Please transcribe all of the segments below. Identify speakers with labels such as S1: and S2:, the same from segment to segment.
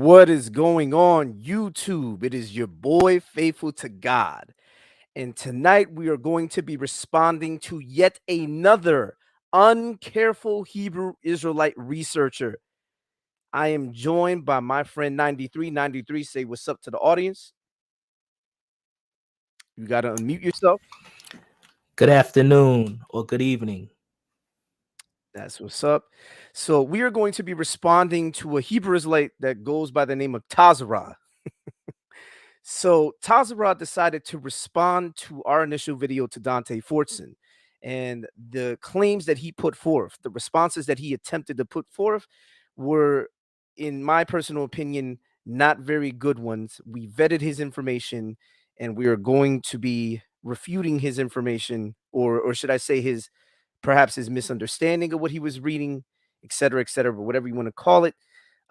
S1: What is going on, YouTube? It is your boy, Faithful to God. And tonight we are going to be responding to yet another uncareful Hebrew Israelite researcher. I am joined by my friend 93. 93, say what's up to the audience. You got to unmute yourself.
S2: Good afternoon or good evening.
S1: That's what's up. So we are going to be responding to a Hebrew Israelite that goes by the name of Tazarah. So Tazarah decided to respond to our initial video to Dante Fortson, and the claims that he put forth, the responses that he attempted to put forth were, in my personal opinion, not very good ones. We vetted his information and we are going to be refuting his information, or should I say perhaps his misunderstanding of what he was reading, et cetera, but whatever you want to call it.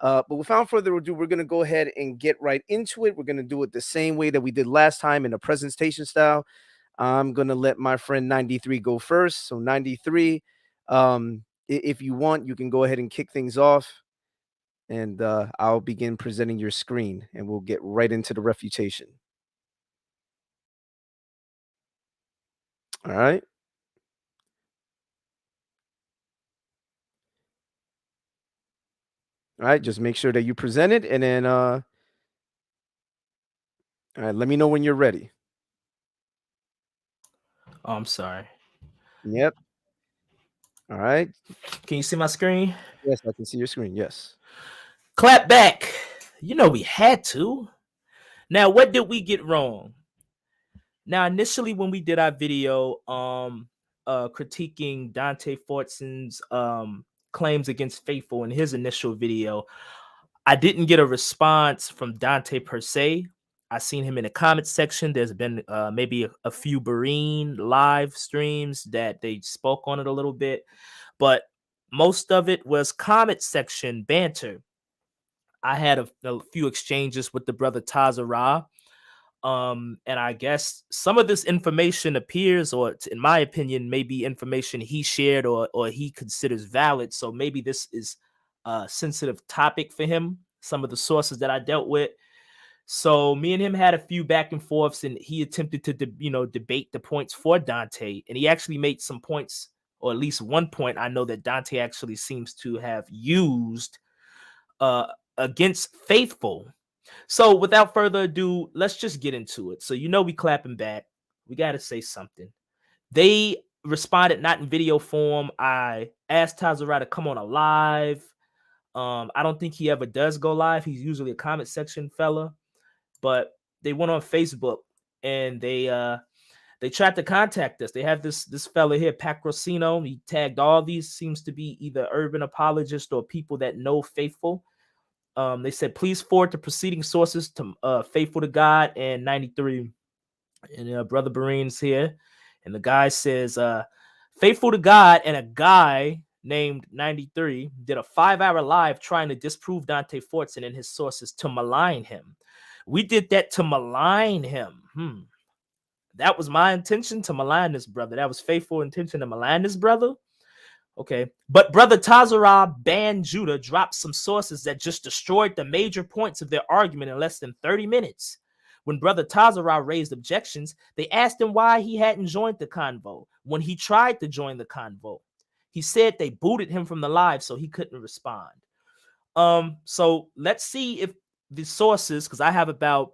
S1: But without further ado, we're going to go ahead and get right into it. We're going to do it the same way that we did last time in a presentation style. I'm going to let my friend 93 go first. So 93, if you want, you can go ahead and kick things off, and I'll begin presenting your screen, and we'll get right into the refutation. All right. All right, just make sure that you present it, and then all right, let me know when you're ready.
S2: Oh, I'm sorry.
S1: Yep. All right.
S2: Can you see my screen?
S1: Yes, I can see your screen. Yes.
S2: Clap back. You know we had to. Now, what did we get wrong? Now, initially when we did our video critiquing Dante Fortson's claims against Faithful in his initial video, I didn't get a response from Dante per se. I seen him in the comment section. There's been maybe a few Berean live streams that they spoke on it a little bit, but most of it was comment section banter. I had a few exchanges with the brother Tazarah. And I guess some of this information appears, or in my opinion, maybe information he shared or he considers valid. So maybe this is a sensitive topic for him. Some of the sources that I dealt with. So me and him had a few back and forths, and he attempted to debate the points for Dante, and he actually made some points, or at least one point I know that Dante actually seems to have used against Faithful. So without further ado, let's just get into it. So we clapping back. We got to say something. They responded not in video form. I asked Tazarah to come on a live. I don't think he ever does go live. He's usually a comment section fella. But they went on Facebook and they tried to contact us. They have this fella here, Pat Rossino. He tagged all these, seems to be either urban apologists or people that know Faithful. They said, please forward the preceding sources to Faithful to God and 93. And Brother Berean's here. And the guy says, Faithful to God and a guy named 93 did a 5-hour live trying to disprove Dante Fortson and his sources to malign him. We did that to malign him. That was my intention, to malign this brother. That was Faithful intention, to malign this brother. Okay, but brother Tazarah Ban Judah dropped some sources that just destroyed the major points of their argument in less than 30 minutes. When brother Tazarah raised objections, they asked him why he hadn't joined the convo when he tried to join the convo. He said they booted him from the live, so he couldn't respond. So let's see if the sources, because I have about,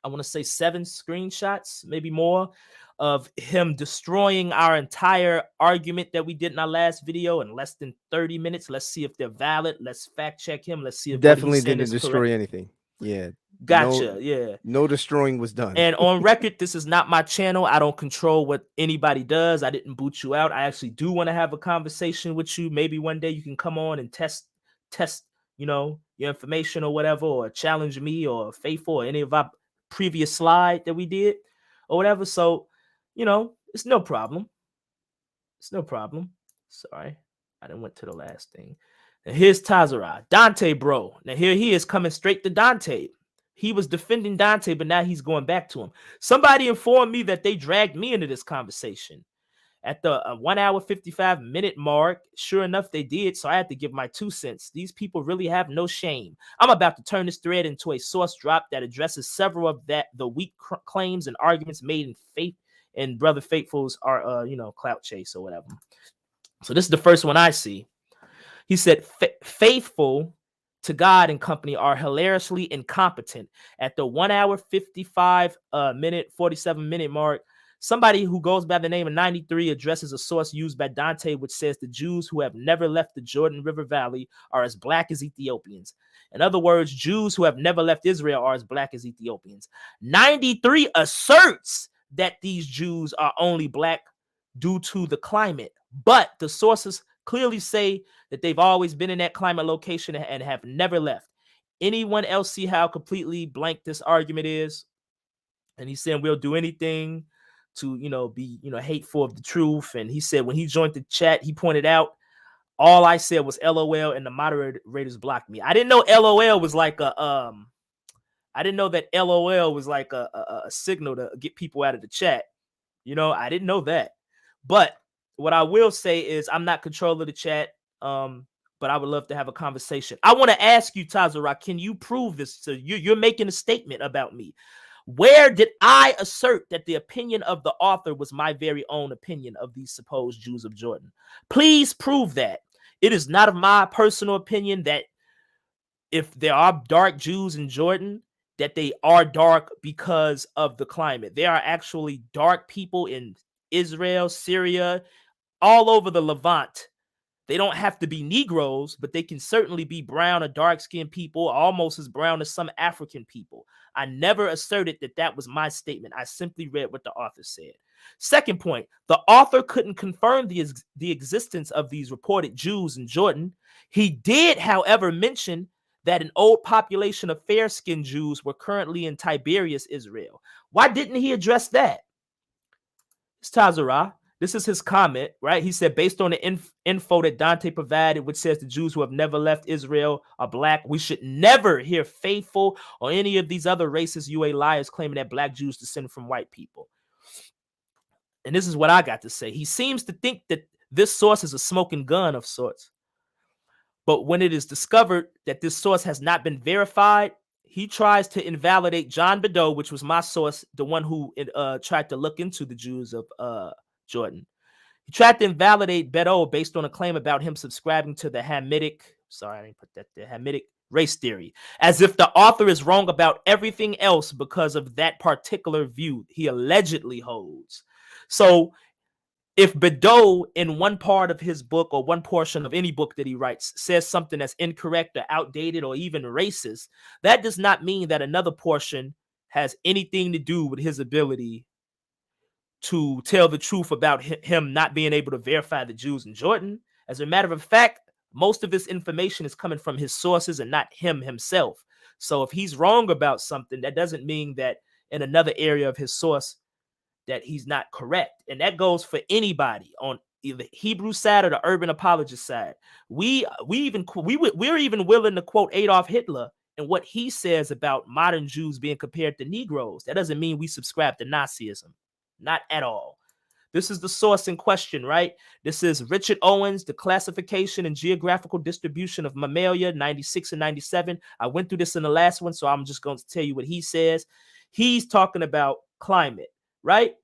S2: I want to say 7 screenshots, maybe more, of him destroying our entire argument that we did in our last video in less than 30 minutes. Let's see if they're valid. Let's fact check him. Let's see if
S1: Definitely
S2: what he's saying
S1: didn't
S2: is
S1: destroy
S2: correct.
S1: anything. Yeah.
S2: Gotcha. Yeah.
S1: No destroying was done.
S2: And on record, this is not my channel. I don't control what anybody does. I didn't boot you out. I actually do want to have a conversation with you. Maybe one day you can come on and test, your information or whatever, or challenge me or Faithful or any of our previous slide that we did or whatever. So, it's no problem. It's no problem. Sorry, I didn't went to the last thing. Now here's Tazarah. Dante, bro. Now here he is coming straight to Dante. He was defending Dante, but now he's going back to him. Somebody informed me that they dragged me into this conversation. At the 1 hour 55-minute mark, sure enough, they did. So I had to give my 2 cents. These people really have no shame. I'm about to turn this thread into a source drop that addresses several of the weak claims and arguments made in faith and Brother Faithful's clout chase or whatever. So this is the first one I see. He said, faithful to God and company are hilariously incompetent. At the 1 hour 47-minute mark, somebody who goes by the name of 93 addresses a source used by Dante, which says the Jews who have never left the Jordan River Valley are as black as Ethiopians. In other words, Jews who have never left Israel are as black as Ethiopians. 93 asserts that these Jews are only black due to the climate, but the sources clearly say that they've always been in that climate location and have never left. Anyone else see how completely blank this argument is? And he's saying we'll do anything to, be, hateful of the truth. And he said when he joined the chat, he pointed out all I said was LOL and the moderators blocked me. I didn't know LOL was like I didn't know that LOL was like a signal to get people out of the chat. I didn't know that. But what I will say is I'm not control of the chat, but I would love to have a conversation. I want to ask you, Tazarah, can you prove this? So you're making a statement about me. Where did I assert that the opinion of the author was my very own opinion of these supposed Jews of Jordan? Please prove that. It is not of my personal opinion that if there are dark Jews in Jordan, that they are dark because of the climate. There are actually dark people in Israel, Syria, all over the Levant. They don't have to be Negroes, but they can certainly be brown or dark-skinned people, almost as brown as some African people. I never asserted that that was my statement. I simply read what the author said. Second point, the author couldn't confirm the existence of these reported Jews in Jordan. He did, however, mention that an old population of fair-skinned Jews were currently in Tiberias, Israel. Why didn't he address that? It's Tazarah. This is his comment, right? He said, based on the info that Dante provided, which says the Jews who have never left Israel are black, we should never hear faithful or any of these other racist UA liars claiming that black Jews descend from white people. And this is what I got to say. He seems to think that this source is a smoking gun of sorts. But when it is discovered that this source has not been verified, he tries to invalidate John Bedeau, which was my source, the one who tried to look into the Jews of Jordan. He tried to invalidate Bedeau based on a claim about him subscribing to the Hamitic race theory, as if the author is wrong about everything else because of that particular view he allegedly holds. So if Bedeau in one part of his book or one portion of any book that he writes says something that's incorrect or outdated or even racist, that does not mean that another portion has anything to do with his ability to tell the truth about him not being able to verify the Jews in Jordan. As a matter of fact, most of this information is coming from his sources and not him himself. So if he's wrong about something, that doesn't mean that in another area of his source that he's not correct. And that goes for anybody on either Hebrew side or the urban apologist side. We're even willing to quote Adolf Hitler and what he says about modern Jews being compared to Negroes. That doesn't mean we subscribe to Nazism. Not at all. This is the source in question, right? This is Richard Owens, The Classification and Geographical Distribution of Mammalia, 96 and 97. I went through this in the last one, so I'm just going to tell you what he says. He's talking about climate, right?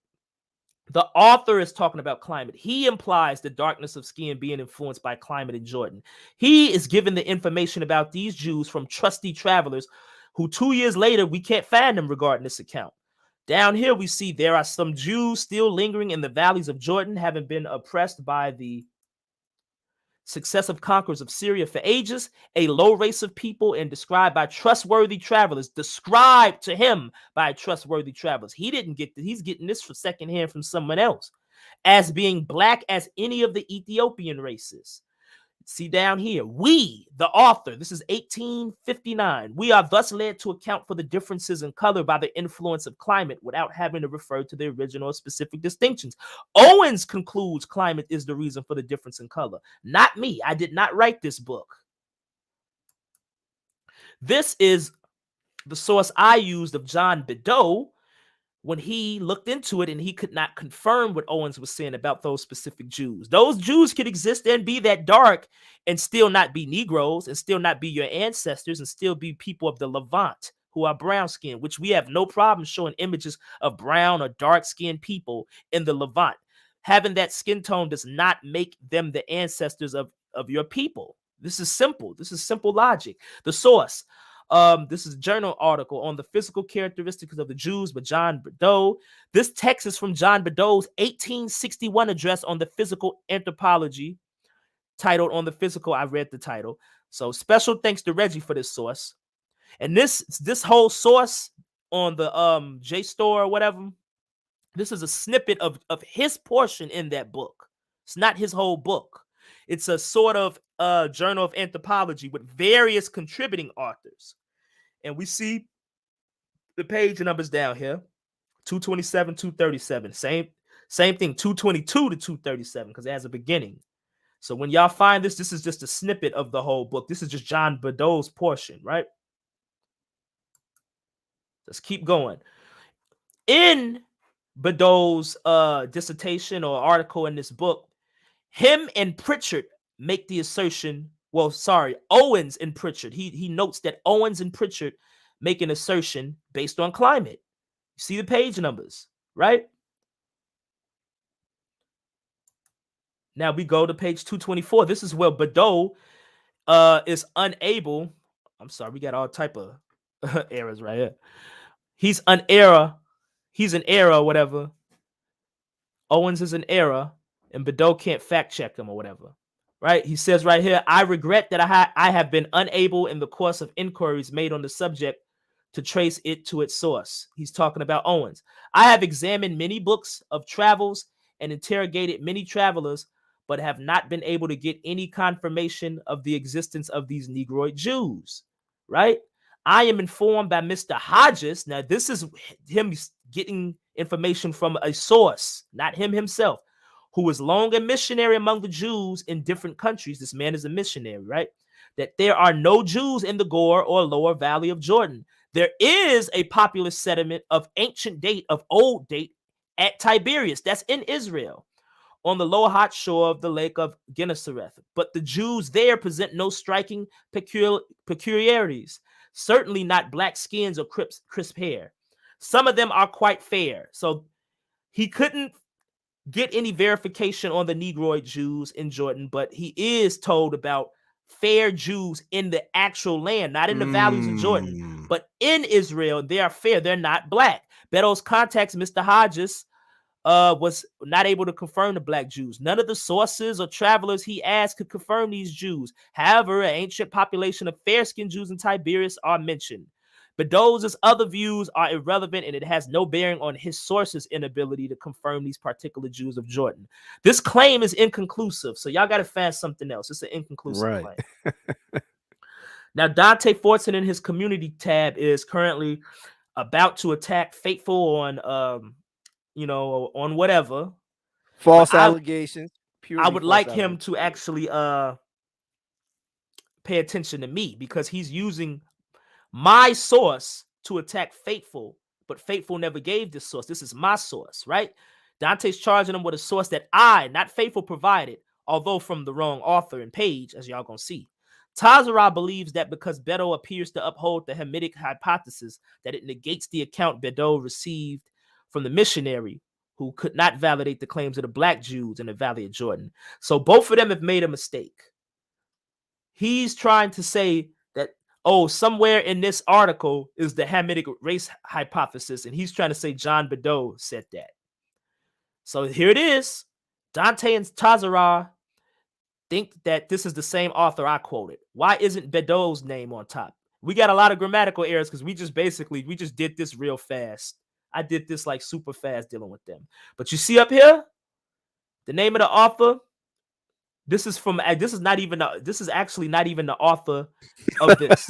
S2: The author is talking about climate. He implies the darkness of skin being influenced by climate in Jordan. He is given the information about these Jews from trusty travelers who 2 years later, we can't find them regarding this account. Down here, we see there are some Jews still lingering in the valleys of Jordan, having been oppressed by the successive conquerors of Syria for ages, a low race of people and described by trustworthy travelers, described to him by trustworthy travelers. He didn't get this. He's getting this from secondhand from someone else, as being black as any of the Ethiopian races. See down here, we, the author, this is 1859, we are thus led to account for the differences in color by the influence of climate without having to refer to the original specific distinctions. Owens concludes climate is the reason for the difference in color. Not me. I did not write this book. This is the source I used of John Bedeau, when he looked into it and he could not confirm what Owens was saying about those specific Jews. Those Jews could exist and be that dark and still not be Negroes and still not be your ancestors and still be people of the Levant who are brown skinned, which we have no problem showing images of brown or dark skinned people in the Levant. Having that skin tone does not make them the ancestors of your people. This is simple. This is simple logic. The source. This is a journal article on the physical characteristics of the Jews by John Bordeaux. This text is from John Bordeaux's 1861 address on the physical anthropology, titled On the Physical. I read the title. So special thanks to Reggie for this source. And this whole source on the JSTOR or whatever, this is a snippet of his portion in that book. It's not his whole book. It's a sort of journal of anthropology with various contributing authors. And we see the page numbers down here, 227, 237. Same thing, 222 to 237, because it has a beginning. So when y'all find this, this is just a snippet of the whole book. This is just John Bordeaux's portion, right? Let's keep going. In Bordeaux's dissertation or article in this book, him and Pritchard make the assertion. Well, sorry, Owens and Pritchard. He notes that Owens and Pritchard make an assertion based on climate. You see the page numbers, right? Now we go to page 224. This is where Bordeaux is unable. I'm sorry, we got all type of errors right here. He's an error, whatever. Owens is an error, and Bordeaux can't fact check him or whatever. Right? He says right here, I regret that I have been unable in the course of inquiries made on the subject to trace it to its source. He's talking about Owens. I have examined many books of travels and interrogated many travelers, but have not been able to get any confirmation of the existence of these Negroid Jews. Right? I am informed by Mr. Hodges. Now, this is him getting information from a source, not him himself, who was long a missionary among the Jews in different countries. This man is a missionary, right? That there are no Jews in the Gore or lower valley of Jordan. There is a populous settlement of ancient date, of old date, at Tiberias. That's in Israel, on the lower hot shore of the lake of Gennesareth. But the Jews there present no striking peculiarities, certainly not black skins or crisp hair. Some of them are quite fair. So he couldn't get any verification on the Negroid Jews in Jordan, but he is told about fair Jews in the actual land, not in the valleys of Jordan, but in Israel. They are fair. They're not black. Beddoes contacts Mr. Hodges was not able to confirm the black Jews. None of the sources or travelers he asked could confirm these Jews. However, an ancient population of fair-skinned Jews in Tiberias are mentioned. Beddoes' other views are irrelevant, and it has no bearing on his source's inability to confirm these particular Jews of Jordan. This claim is inconclusive, so y'all got to find something else. It's an inconclusive claim. Now, Dante Fortson in his community tab is currently about to attack Faithful on on whatever.
S1: False allegations.
S2: I would like him to actually pay attention to me, because he's using my source to attack Faithful, but Faithful never gave this source. This is my source, right? Dante's charging him with a source that I, not Faithful, provided, although from the wrong author and page, as y'all gonna see. Tazarah believes that because Beddoes appears to uphold the Hamitic hypothesis, that it negates the account Beddoes received from the missionary, who could not validate the claims of the black Jews in the Valley of Jordan. So both of them have made a mistake. He's trying to say that, somewhere in this article is the Hamitic race hypothesis, and he's trying to say John Bordeaux said that. So here it is. Dante and Tazarah think that this is the same author I quoted. Why isn't Beddoes' name on top? We got a lot of grammatical errors because we just did this real fast. I did this like super fast dealing with them. But you see up here, the name of the author. This is actually not even the author of this.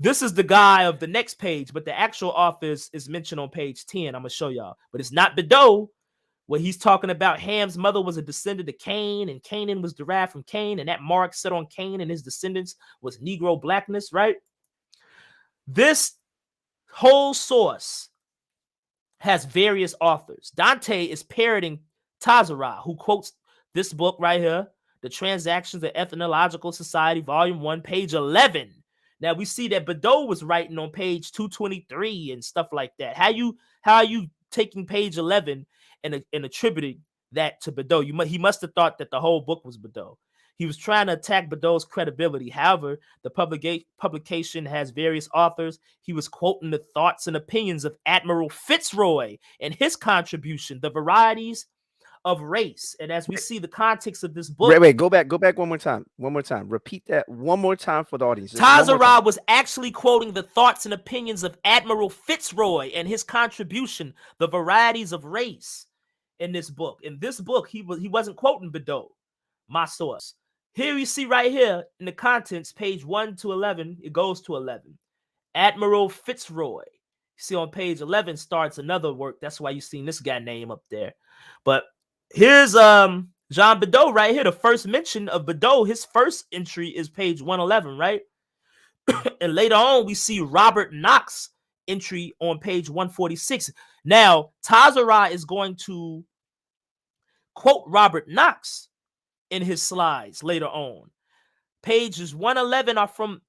S2: This is the guy of the next page, but the actual author is mentioned on page 10. I'm gonna show y'all. But it's not Bordeaux, where he's talking about Ham's mother was a descendant of Cain, and Canaan was derived from Cain, and that mark set on Cain and his descendants was Negro blackness, right? This whole source has various authors. Dante is parroting Tazarah, who quotes this book right here, The Transactions of Ethnological Society, Volume 1, page 11. Now we see that Badeau was writing on page 223 and stuff like that. How are you taking page 11 and attributing that to Badeau? He must have thought that the whole book was Badeau. He was trying to attack Badeau's credibility. However, the publication has various authors. He was quoting the thoughts and opinions of Admiral Fitzroy and his contribution, The Varieties of Race. And as we see the context of this book,
S1: Wait, go back one more time. One more time. Repeat that one more time for the audience.
S2: Tazarah was actually quoting the thoughts and opinions of Admiral Fitzroy and his contribution, The Varieties of Race, in this book. In this book, he wasn't quoting Badeau, my source. Here you see right here in the contents, page 1 to 11, it goes to 11. Admiral Fitzroy. You see on page 11 starts another work. That's why you seen this guy name up there. But here's Jean Badeau right here. The first mention of Badeau, his first entry is page 111, right? And later on, we see Robert Knox entry on page 146. Now, Tazarah is going to quote Robert Knox in his slides later on. Pages 111 are from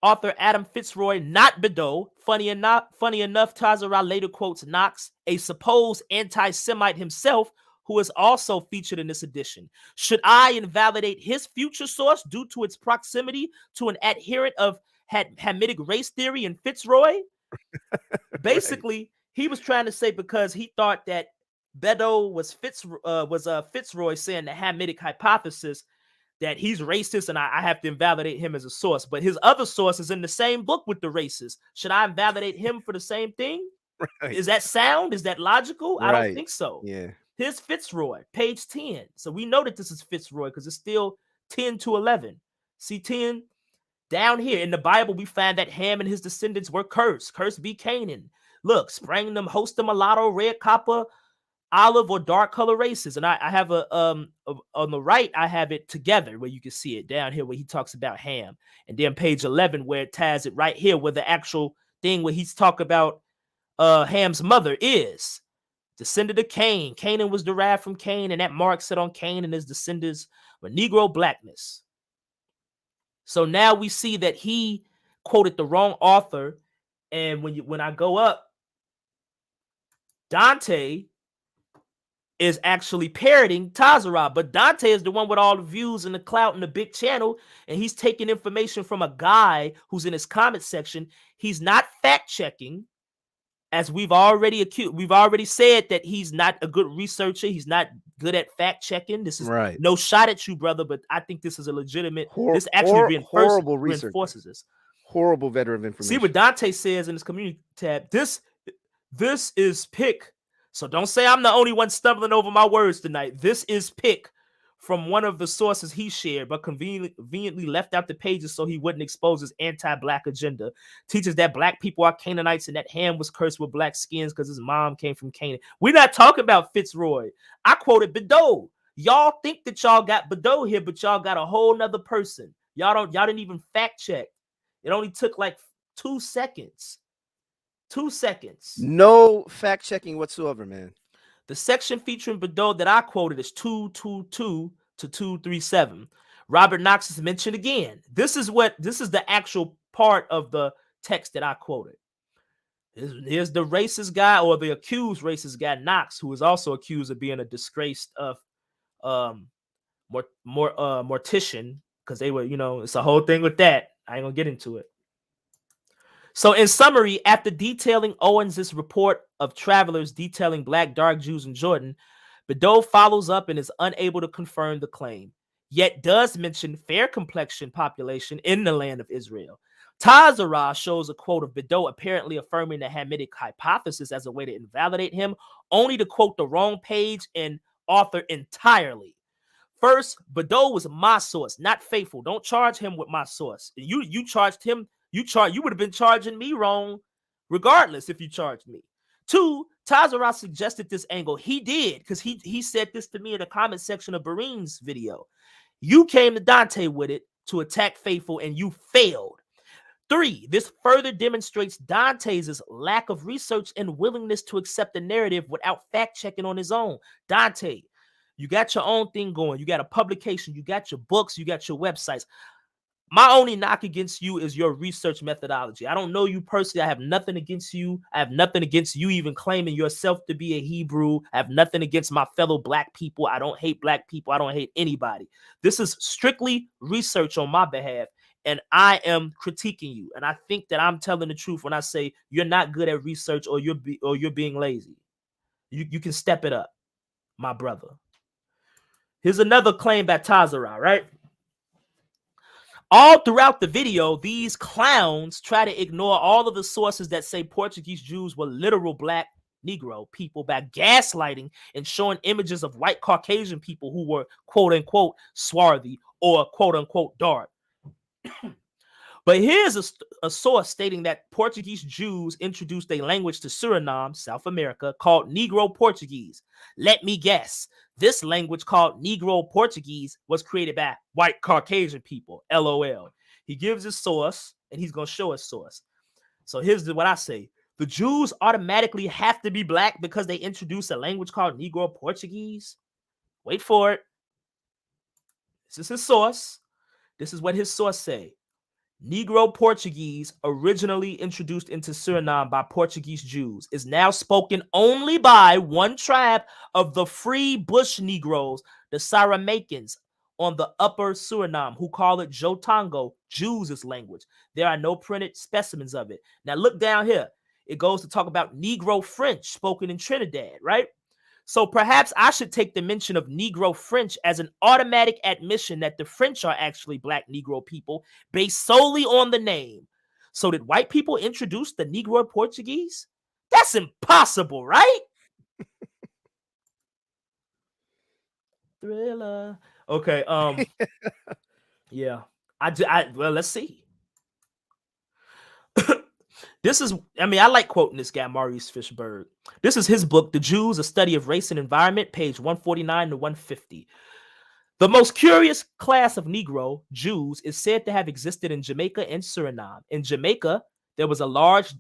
S2: author Adam Fitzroy, not Badeau. Funny enough, Tazarah later quotes Knox, a supposed anti-Semite himself, who is also featured in this edition. Should I invalidate his future source due to its proximity to an adherent of Hamitic race theory in Fitzroy? Basically, he was trying to say because he thought that Badeau was Fitzroy saying the Hamitic hypothesis, that he's racist and I have to invalidate him as a source. But his other source is in the same book with the racist. Should I invalidate him for the same thing? Right. Is that sound? Is that logical? Right. I don't think so.
S1: Yeah.
S2: Here's Fitzroy, page 10. So we know that this is Fitzroy because it's still 10 to 11. See 10? Down here in the Bible, we find that Ham and his descendants were cursed. Cursed be Canaan. Look, sprang them, host them, mulatto, red, copper, olive, or dark color races. And I have on the right, I have it together where you can see it down here where he talks about Ham. And then page 11 where it ties it right here where the actual thing where he's talking about Ham's mother is descendant of Cain. Canaan was derived from Cain, and that mark set on Cain and his descendants were Negro blackness. So now we see that he quoted the wrong author. And when I go up, Dante is actually parroting Tazarah, but Dante is the one with all the views and the clout and the big channel, and he's taking information from a guy who's in his comment section. He's not fact checking, as we've already said that he's not a good researcher. He's not good at fact checking. This is right. No shot at you, brother, but I think this is a legitimate. This actually reinforces this.
S1: Horrible veteran of information.
S2: See what Dante says in his community tab. This is pick. So don't say I'm the only one stumbling over my words tonight. This is pick from one of the sources he shared, but conveniently left out the pages so he wouldn't expose his anti-black agenda. Teaches that black people are Canaanites and that Ham was cursed with black skins because his mom came from Canaan. We're not talking about Fitzroy. I quoted Badeau. Y'all think that y'all got Badeau here, but y'all got a whole nother person. Y'all didn't even fact check. It only took like 2 seconds. 2 seconds.
S1: No fact checking whatsoever, man.
S2: The section featuring Badeau that I quoted is 222 to 237. Robert Knox is mentioned again. This is the actual part of the text that I quoted. Here's the racist guy, or the accused racist guy, Knox, who is also accused of being a disgraced mortician, because they were, it's a whole thing with that. I ain't gonna get into it. So in summary, after detailing Owens' report of travelers detailing black dark Jews in Jordan, Badeau follows up and is unable to confirm the claim, yet does mention fair complexion population in the land of Israel. Tazarah shows a quote of Badeau apparently affirming the Hamitic hypothesis as a way to invalidate him, only to quote the wrong page and author entirely. First, Badeau was my source, not faithful. Don't charge him with my source. You charged him. You would have been charging me wrong regardless if you charged me. 2, Tazarah suggested this angle. He did, because he said this to me in the comment section of Bareen's video. You came to Dante with it to attack faithful, and you failed. 3, this further demonstrates Dante's lack of research and willingness to accept the narrative without fact checking on his own. Dante, you got your own thing going. You got a publication, you got your books, you got your websites. My only knock against you is your research methodology. I don't know you personally. I have nothing against you. I have nothing against you even claiming yourself to be a Hebrew. I have nothing against my fellow black people. I don't hate black people. I don't hate anybody. This is strictly research on my behalf, and I am critiquing you. And I think that I'm telling the truth when I say you're not good at research or you're being lazy. You can step it up, my brother. Here's another claim by Tazarah, right? All throughout the video, these clowns try to ignore all of the sources that say Portuguese Jews were literal black Negro people by gaslighting and showing images of white Caucasian people who were quote unquote swarthy or quote unquote dark. But here's a source stating that Portuguese Jews introduced a language to Suriname, South America, called Negro Portuguese. Let me guess. This language called Negro Portuguese was created by white Caucasian people, LOL. He gives his source, and he's going to show his source. So here's what I say. The Jews automatically have to be black because they introduced a language called Negro Portuguese? Wait for it. This is his source. This is what his source say. Negro Portuguese, originally introduced into Suriname by Portuguese Jews, is now spoken only by one tribe of the free bush Negroes, the Saramakans, on the upper Suriname, who call it Jotango, Jews' language. There are no printed specimens of it. Now look down here. It goes to talk about Negro French, spoken in Trinidad, right? So perhaps I should take the mention of Negro French as an automatic admission that the French are actually black Negro people based solely on the name. So did white people introduce the Negro Portuguese? That's impossible, right? Thriller. Okay, yeah. Well, let's see. I like quoting this guy, Maurice Fishberg. This is his book, The Jews, A Study of Race and Environment, page 149 to 150. The most curious class of Negro, Jews, is said to have existed in Jamaica and Suriname. In Jamaica, there was a large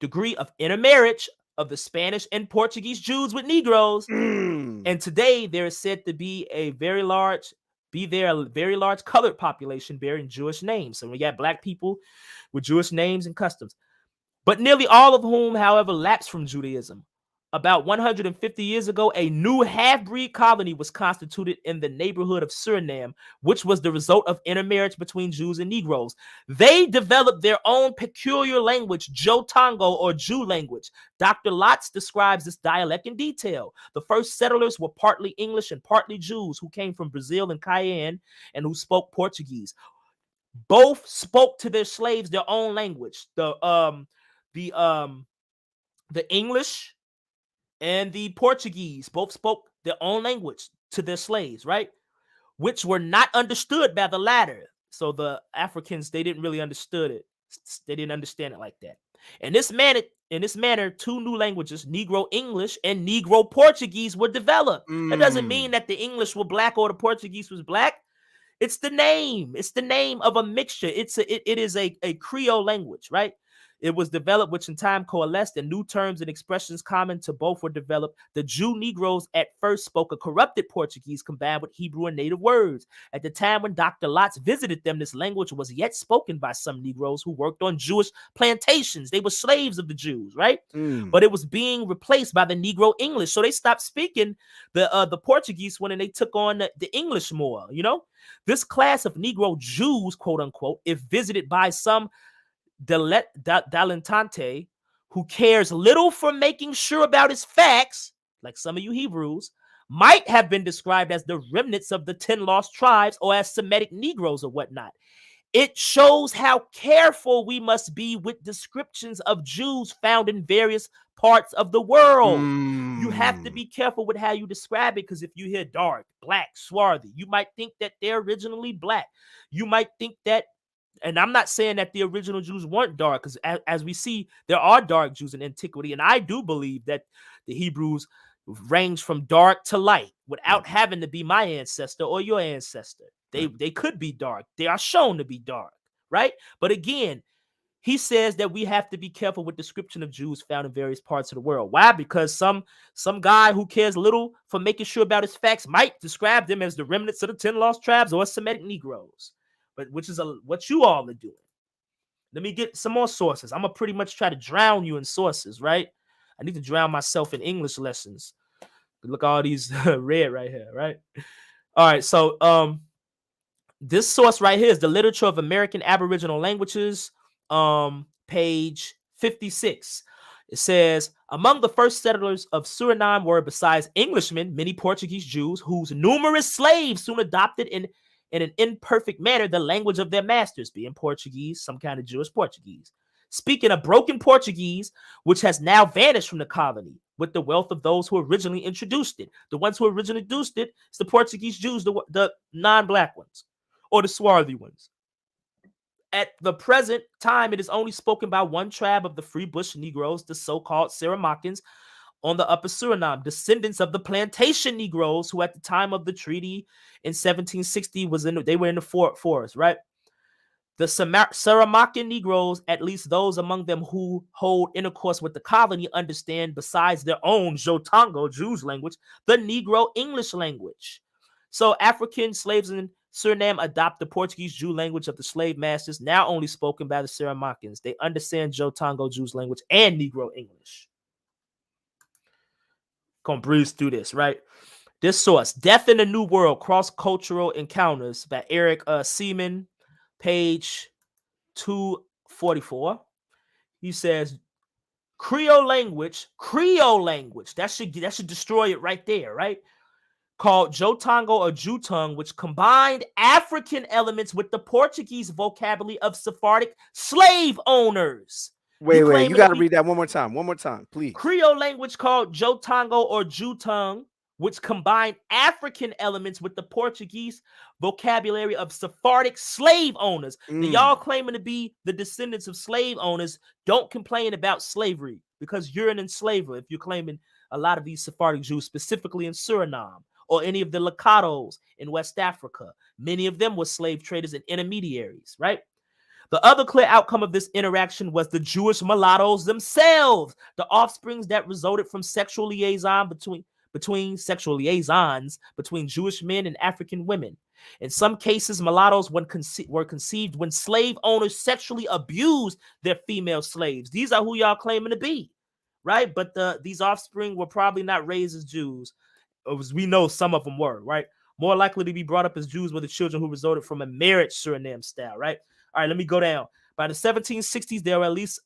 S2: degree of intermarriage of the Spanish and Portuguese Jews with Negroes. And today, there is said to be a very large colored population bearing Jewish names. So we got black people with Jewish names and customs, but nearly all of whom, however, lapsed from Judaism. About 150 years ago, a new half-breed colony was constituted in the neighborhood of Suriname, which was the result of intermarriage between Jews and Negroes. They developed their own peculiar language, Jotango or Jew language. Dr. Lotz describes this dialect in detail. The first settlers were partly English and partly Jews who came from Brazil and Cayenne and who spoke Portuguese. Both spoke to their slaves their own language. The English and the Portuguese both spoke their own language to their slaves, right? Which were not understood by the latter. So the Africans, they didn't really understood it. They didn't understand it like that. In this manner, two new languages, Negro English and Negro Portuguese, were developed. That doesn't mean that the English were black or the Portuguese was black. It's the name. It's the name of a mixture. It is a Creole language, right? It was developed, which in time coalesced, and new terms and expressions common to both were developed. The Jew Negroes at first spoke a corrupted Portuguese combined with Hebrew and native words. At the time when Dr. Lotz visited them, this language was yet spoken by some Negroes who worked on Jewish plantations. They were slaves of the Jews, right? But it was being replaced by the Negro English. So they stopped speaking the Portuguese when they took on the English more, you know? This class of Negro Jews, quote unquote, if visited by some dilettante who cares little for making sure about his facts, like some of you Hebrews, might have been described as the remnants of the 10 lost tribes or as Semitic Negroes or whatnot. It shows how careful we must be with descriptions of Jews found in various parts of the world. You have to be careful with how you describe it, because if you hear dark, black, swarthy, you might think that they're originally black. You might think that, and I'm not saying that the original Jews weren't dark, because as we see, there are dark Jews in antiquity, and I do believe that the Hebrews range from dark to light without having to be my ancestor or your ancestor. They could be dark. They are shown to be dark, right? But again, he says that we have to be careful with description of Jews found in various parts of the world. Why? Because some guy who cares little for making sure about his facts might describe them as the remnants of the 10 lost tribes or Semitic Negroes, but which is what you all are doing. Let me get some more sources. I'm gonna pretty much try to drown you in sources, right? I need to drown myself in English lessons. Look at all these red right here, right? All right, so this source right here is the Literature of American Aboriginal Languages, page 56. It says, among the first settlers of Suriname were, besides Englishmen, many Portuguese Jews, whose numerous slaves soon adopted in an imperfect manner the language of their masters, being Portuguese, some kind of Jewish Portuguese, speaking a broken Portuguese, which has now vanished from the colony with the wealth of those who originally introduced it. The ones who originally introduced it is the Portuguese Jews, the non-black ones, or the swarthy ones. At the present time, it is only spoken by one tribe of the free bush Negroes, the so-called Saramakans, on the upper Suriname, descendants of the plantation Negroes, who at the time of the treaty in 1760 they were in the forest, right? The Saramakan Negroes, at least those among them who hold intercourse with the colony, understand, besides their own Jotango, Jews language, the Negro English language. So African slaves in Suriname adopt the Portuguese Jew language of the slave masters, now only spoken by the Saramakans. They understand Jotango Jews language and Negro English. Gonna breeze through this, right? This source, Death in the New World, Cross-Cultural Encounters by Eric Seaman, page 244. He says, Creole language, that should destroy it right there, right? Called Jotango or Jutung, which combined African elements with the Portuguese vocabulary of Sephardic slave owners.
S1: Wait, you got to read that one more time, please.
S2: Creole language called Jotango or Jutung, which combined African elements with the Portuguese vocabulary of Sephardic slave owners. Now, y'all claiming to be the descendants of slave owners, don't complain about slavery, because you're an enslaver if you're claiming a lot of these Sephardic Jews, specifically in Suriname, or any of the Lakatos in West Africa. Many of them were slave traders and intermediaries, right? The other clear outcome of this interaction was the Jewish mulattoes themselves, the offsprings that resulted from sexual liaisons between Jewish men and African women. In some cases, mulattoes were conceived when slave owners sexually abused their female slaves. These are who y'all claiming to be, right? But these offspring were probably not raised as Jews. As we know, some of them were, right? More likely to be brought up as Jews were the children who resulted from a marriage Suriname style, right? All right, let me go down. By the 1760s, there were at least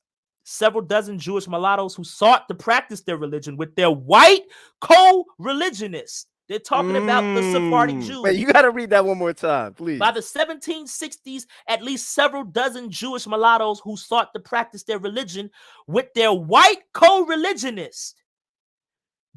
S2: several dozen Jewish mulattoes who sought to practice their religion with their white co-religionists. They're talking about the Sephardic Jews.
S1: Wait, you got to read that one more time, please.
S2: By the 1760s, at least several dozen Jewish mulattoes who sought to practice their religion with their white co-religionists.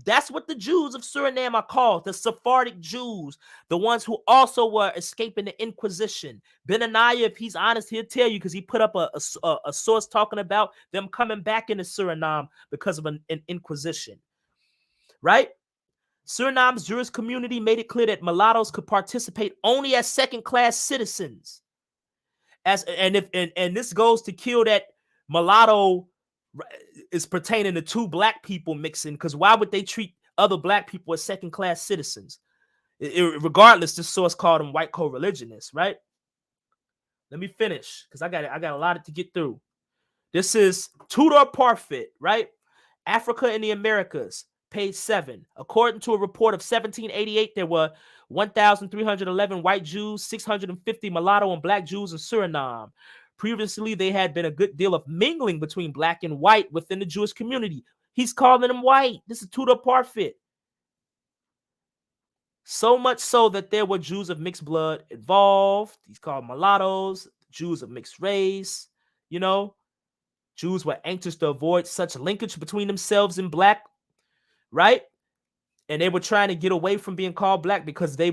S2: That's what the Jews of Suriname are called, the Sephardic Jews, the ones who also were escaping the Inquisition. Benaniah, if he's honest, he'll tell you, because he put up a source talking about them coming back into Suriname because of an Inquisition, right? Suriname's Jewish community made it clear that mulattoes could participate only as second-class citizens. And this goes to kill that mulatto is pertaining to two black people mixing, because why would they treat other black people as second-class citizens? Regardless, this source called them white co-religionists, right? Let me finish, because I got a lot to get through. This is Tudor Parfit, right? Africa and the Americas, page 7. According to a report of 1788, there were 1,311 white Jews, 650 mulatto and black Jews in Suriname. Previously, there had been a good deal of mingling between black and white within the Jewish community. He's calling them white. This is Tudor Parfit. So much so that there were Jews of mixed blood involved. He's called mulattoes, Jews of mixed race. You know, Jews were anxious to avoid such linkage between themselves and black, right? And they were trying to get away from being called black because they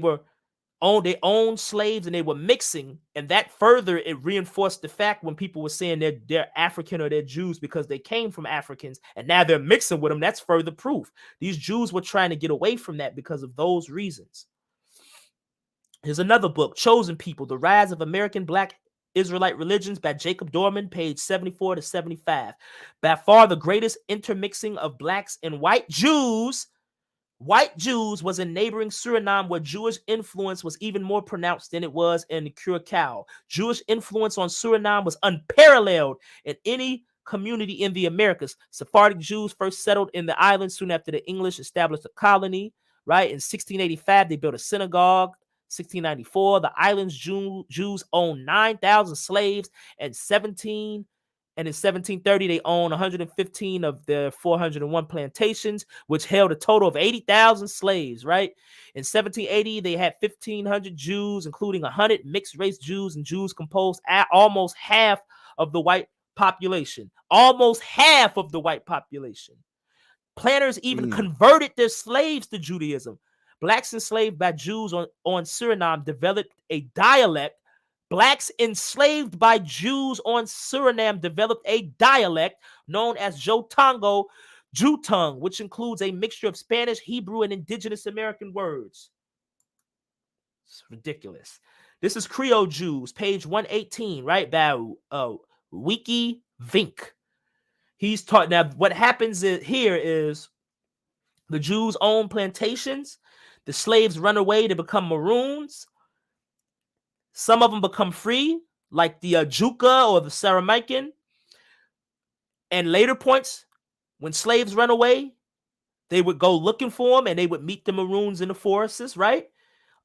S2: owned slaves and they were mixing, and that further it reinforced the fact when people were saying they're African or they're Jews because they came from Africans, and now they're mixing with them. That's further proof. These Jews were trying to get away from that because of those reasons. Here's another book, Chosen People: The Rise of American Black Israelite Religions by Jacob Dorman, page 74 to 75. By far the greatest intermixing of blacks and white Jews was in neighboring Suriname, where Jewish influence was even more pronounced than it was in Curacao. Jewish influence on Suriname was unparalleled in any community in the Americas. Sephardic Jews first settled in the island soon after the English established a colony. Right in 1685, they built a synagogue. 1694, the island's Jews owned 9,000 slaves, and in 1730, they owned 115 of their 401 plantations, which held a total of 80,000 slaves, right? In 1780, they had 1,500 Jews, including 100 mixed-race Jews, and Jews composed almost half of the white population. Almost half of the white population. Planters even converted their slaves to Judaism. Blacks enslaved by Jews on Suriname developed a dialect. Blacks enslaved by Jews on Suriname developed a dialect known as Jotango Jutung, which includes a mixture of Spanish, Hebrew, and indigenous American words. It's ridiculous. This is Creole Jews, page 118, right? By Wiki Vink. He's taught. Now, what happens here is the Jews own plantations. The slaves run away to become maroons. Some of them become free, like the Juka or the Saramaican. And later points, when slaves run away, they would go looking for them, and they would meet the maroons in the forests, right?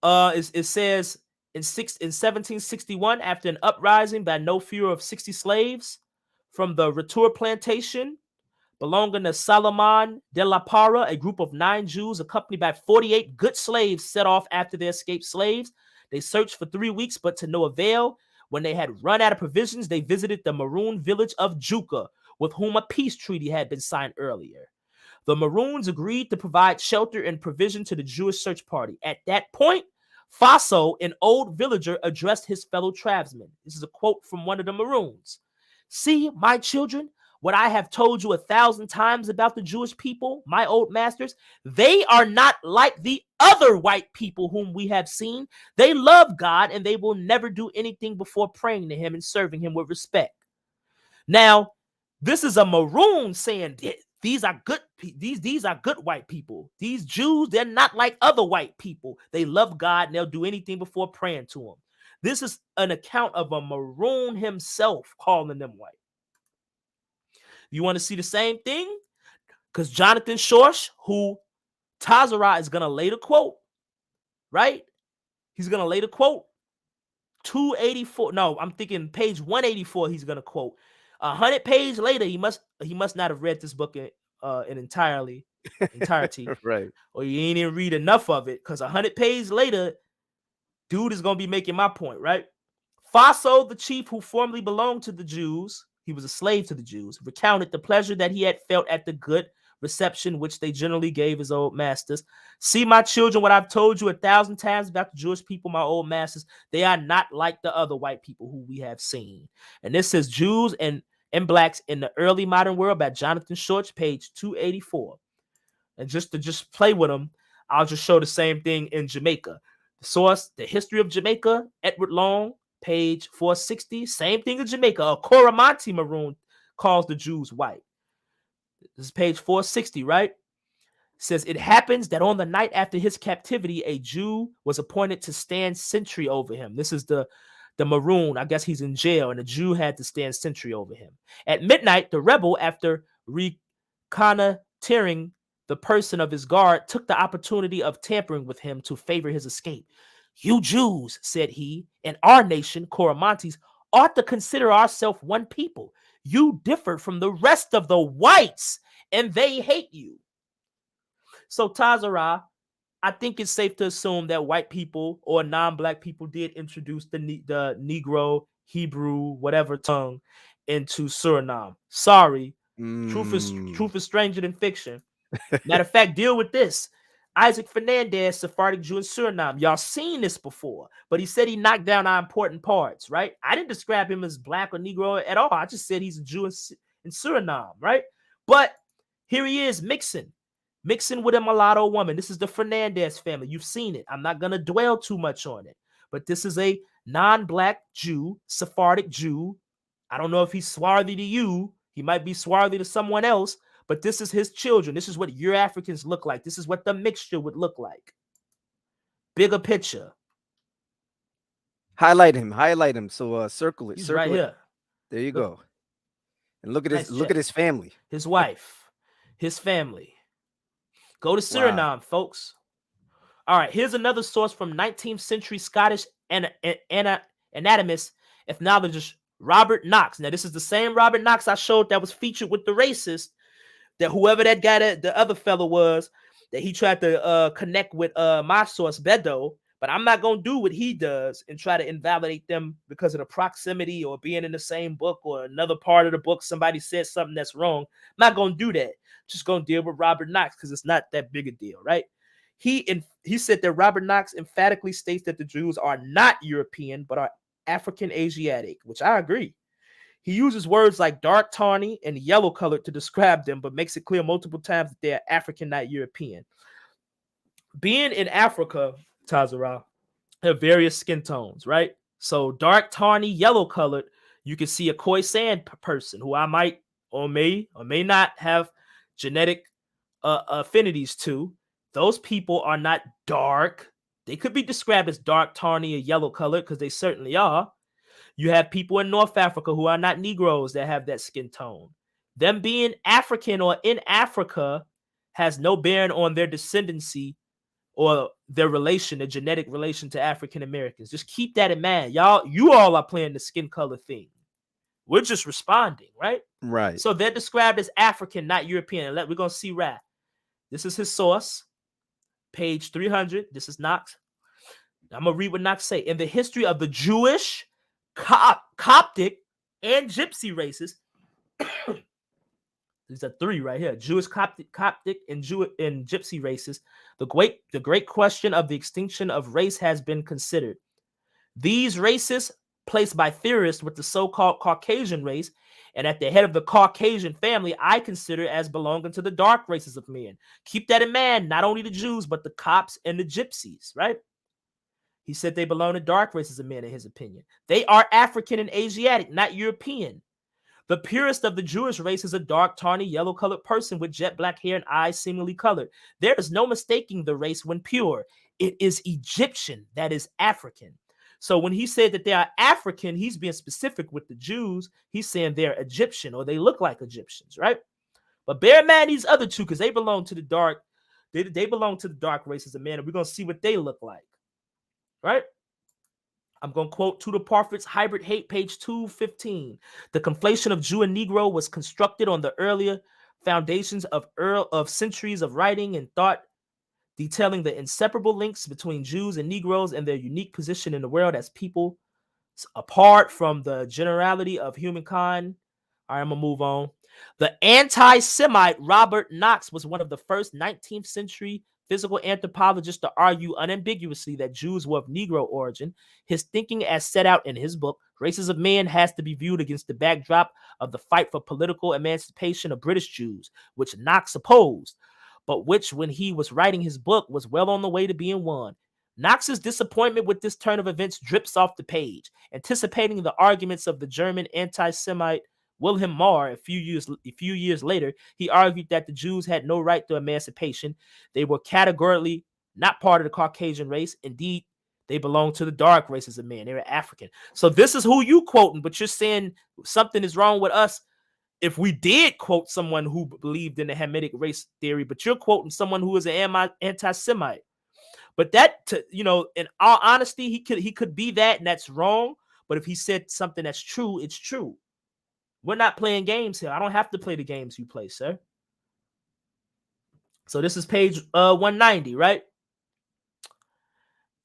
S2: It says in 1761, after an uprising by no fewer of 60 slaves from the Retour plantation belonging to Salomon de la Parra, a group of 9 Jews accompanied by 48 good slaves set off after their escaped slaves. They searched for 3 weeks, but to no avail. When they had run out of provisions, they visited the maroon village of Juka, with whom a peace treaty had been signed earlier. The Maroons agreed to provide shelter and provision to the Jewish search party. At that point, Faso, an old villager, addressed his fellow tribesmen. This is a quote from one of the Maroons. "See, my children, what I have told you 1,000 times about the Jewish people, my old masters, they are not like the other white people whom we have seen. They love God, and they will never do anything before praying to him and serving him with respect." Now, this is a Maroon saying these are good. These are good white people. These Jews, they're not like other white people. They love God, and they'll do anything before praying to him. This is an account of a Maroon himself calling them white. You want to see the same thing? Because Jonathan Shorsh, who Tazarah is going to later quote, right? He's going to later quote 284. No, I'm thinking page 184 he's going to quote. 100 pages later, he must not have read this book in entirety.
S1: Right.
S2: Or he ain't even read enough of it, because 100 pages later, dude is going to be making my point, right? Faso, the chief who formerly belonged to the Jews, he was a slave to the Jews, recounted the pleasure that he had felt at the good reception which they generally gave his old masters. "See, my children, what I've told you 1,000 times about the Jewish people, my old masters, they are not like the other white people who we have seen." And this says Jews and Blacks in the Early Modern World by Jonathan Shorsh, page 284. And just to play with them, I'll just show the same thing in Jamaica. The source, The History of Jamaica, Edward Long, page 460. Same thing in Jamaica. A Coromantee Maroon calls the Jews white. This is page 460, right? It says, "It happens that on the night after his captivity, a Jew was appointed to stand sentry over him." This is the Maroon. I guess he's in jail, and the Jew had to stand sentry over him. "At midnight, the rebel, after reconnoitering the person of his guard, took the opportunity of tampering with him to favor his escape. 'You Jews,' said he, 'in our nation, Coromantes, ought to consider ourselves one people. You differ from the rest of the whites, and they hate you.'" So Tazarah, I think it's safe to assume that white people or non-black people did introduce the Negro, Hebrew, whatever tongue into Suriname. Sorry, truth is stranger than fiction. Matter of fact, deal with this. Isaac Fernandez, Sephardic Jew in Suriname. Y'all seen this before, but he said he knocked down our important parts, right? I didn't describe him as black or Negro at all. I just said he's a Jew in Suriname, right? But here he is mixing with a mulatto woman. This is the Fernandez family. You've seen it. I'm not going to dwell too much on it, but this is a non-black Jew, Sephardic Jew. I don't know if he's swarthy to you. He might be swarthy to someone else, but this is his children. This is what your Africans look like. This is what the mixture would look like. Bigger picture.
S1: Highlight him. Highlight him. So circle it.
S2: He's right
S1: Circle it.
S2: here.
S1: There you
S2: Look,
S1: go. And look at his
S2: nice
S1: look at
S2: check.
S1: his family.
S2: His wife, his family. Go to
S1: Wow.
S2: Suriname, folks. All right, here's another source from 19th century Scottish anatomist, ethnologist Robert Knox. Now, this is the same Robert Knox I showed that was featured with the racist, that whoever that guy, that the other fellow was, that he tried to connect with my source, Bedo. But I'm not going to do what he does and try to invalidate them because of the proximity or being in the same book or another part of the book. Somebody said something that's wrong. I'm not going to do that. Just going to deal with Robert Knox because it's not that big a deal, right? He said that Robert Knox emphatically states that the Jews are not European, but are African Asiatic, which I agree. He uses words like dark tawny and yellow colored to describe them, but makes it clear multiple times that they are African, not European. Being in Africa, Tazarah, have various skin tones, right? So dark tawny yellow colored, you can see a Khoisan person who I might or may not have genetic affinities to. Those people are not dark. They could be described as dark tawny or yellow colored because they certainly are. You have people in North Africa who are not Negroes that have that skin tone. Them being African or in Africa has no bearing on their descendancy or their relation, their genetic relation to African Americans. Just keep that in mind. You all are playing the skin color thing. We're just responding, right?
S1: Right.
S2: So they're described as African, not European. We're going to see Wrath. This is his source, page 300. This is Knox. I'm going to read what Knox say. In the history of the Jewish, Coptic, and Gypsy races, these are three right here: Jewish, Coptic, and Gypsy races. The great question of the extinction of race has been considered. These races, placed by theorists with the so-called Caucasian race, and at the head of the Caucasian family, I consider as belonging to the dark races of men. Keep that in mind. Not only the Jews, but the Copts and the Gypsies, right? He said they belong to dark races of men, in his opinion. They are African and Asiatic, not European. The purest of the Jewish race is a dark, tawny, yellow-colored person with jet black hair and eyes seemingly colored. There is no mistaking the race when pure. It is Egyptian, that is African. So when he said that they are African, he's being specific with the Jews. He's saying they're Egyptian or they look like Egyptians, right? But bear in mind these other two, because they belong to the dark. They belong to the dark races of men, and we're going to see what they look like, right? I'm going to quote Tudor Parfit's Hybrid Hate, page 215. The conflation of Jew and Negro was constructed on the earlier foundations of centuries of writing and thought, detailing the inseparable links between Jews and Negroes and their unique position in the world as people apart from the generality of humankind. All right, I'm going to move on. The anti-Semite Robert Knox was one of the first 19th century physical anthropologists to argue unambiguously that Jews were of Negro origin. His thinking, as set out in his book, Races of Men, has to be viewed against the backdrop of the fight for political emancipation of British Jews, which Knox opposed, but which, when he was writing his book, was well on the way to being won. Knox's disappointment with this turn of events drips off the page. Anticipating the arguments of the German anti-Semite Wilhelm Marr, a few years later, he argued that the Jews had no right to emancipation. They were categorically not part of the Caucasian race. Indeed, they belonged to the dark races of men. They were African. So this is who you quoting, but you're saying something is wrong with us if we did quote someone who believed in the Hamitic race theory, but you're quoting someone who is an anti-Semite. But that, in all honesty, he could be that, and that's wrong. But if he said something that's true, it's true. We're not playing games here. I don't have to play the games you play, sir. So this is page 190, right?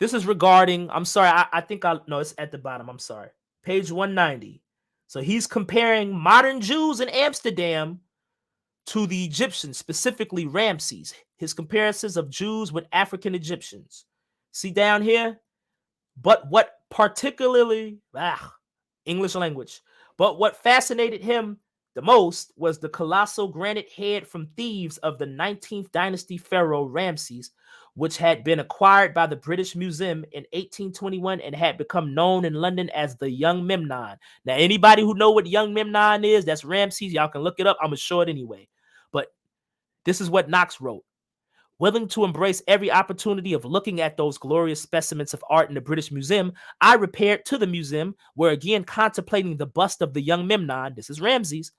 S2: This is regarding, I'm sorry, no, it's at the bottom. I'm sorry. Page 190. So he's comparing modern Jews in Amsterdam to the Egyptians, specifically Ramses. His comparisons of Jews with African Egyptians. See down here? But what particularly, English language, but what fascinated him The most was the colossal granite head from Thebes of the 19th dynasty pharaoh Ramses, which had been acquired by the British Museum in 1821 and had become known in London as the Young Memnon. Now, anybody who know what Young Memnon is, that's Ramses. Y'all can look it up. I'm going to show it anyway. But this is what Knox wrote. Willing to embrace every opportunity of looking at those glorious specimens of art in the British Museum, I repaired to the museum, where again contemplating the bust of the young Memnon, this is Ramses,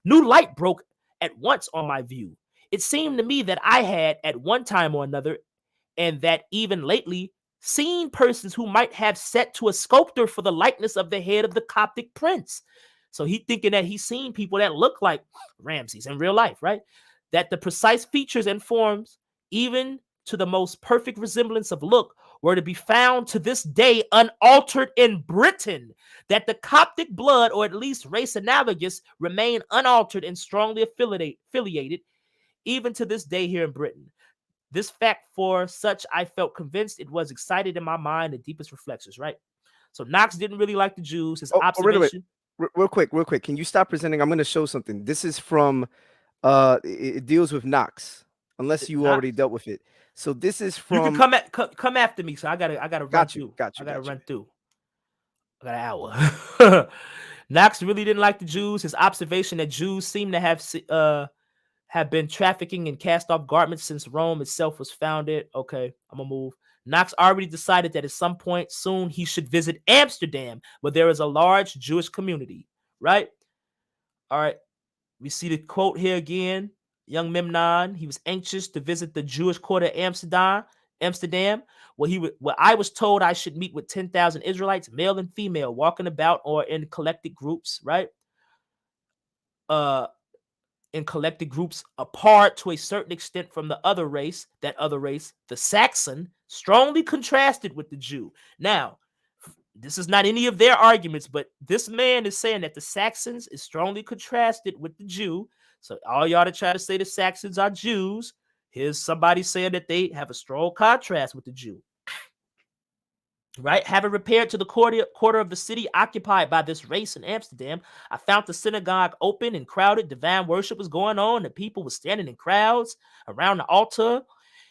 S2: new light broke at once on my view. It seemed to me that I had, at one time or another, and that even lately, seen persons who might have set to a sculptor for the likeness of the head of the Coptic prince. So he thinking that he's seen people that look like Ramses in real life, right? That the precise features and forms, even to the most perfect resemblance of look, were to be found to this day unaltered in Britain, that the Coptic blood, or at least race analogous, remain unaltered and strongly affiliated even to this day here in Britain. This fact, for such I felt convinced it was, excited in my mind the deepest reflections, right? So Knox didn't really like the Jews. His
S1: Oh, wait.
S2: observation.
S1: Real quick. Can you stop presenting? I'm going to show something. This is from it deals with Knox, unless you already
S2: Knox,
S1: dealt with it. So this is
S2: you can
S1: from
S2: come after me. So I gotta run
S1: got you,
S2: through.
S1: got
S2: I
S1: you,
S2: gotta
S1: got you.
S2: run through. I got an hour. Knox really didn't like the Jews. His observation that Jews seem to have been trafficking in cast-off garments since Rome itself was founded. Okay, I'm gonna move. Knox already decided that at some point soon he should visit Amsterdam, where there is a large Jewish community. Right? All right. We see the quote here again. Young Memnon, he was anxious to visit the Jewish quarter of Amsterdam, where I was told I should meet with 10,000 Israelites, male and female, walking about or in collected groups, right? Uh, in collected groups apart to a certain extent from the other race, the Saxon, strongly contrasted with the Jew. Now, this is not any of their arguments, but this man is saying that the Saxons is strongly contrasted with the Jew. So all y'all that try to say the Saxons are Jews, here's somebody saying that they have a strong contrast with the Jew. Right? Having repaired to the quarter of the city occupied by this race in Amsterdam, I found the synagogue open and crowded. Divine worship was going on. The people were standing in crowds around the altar.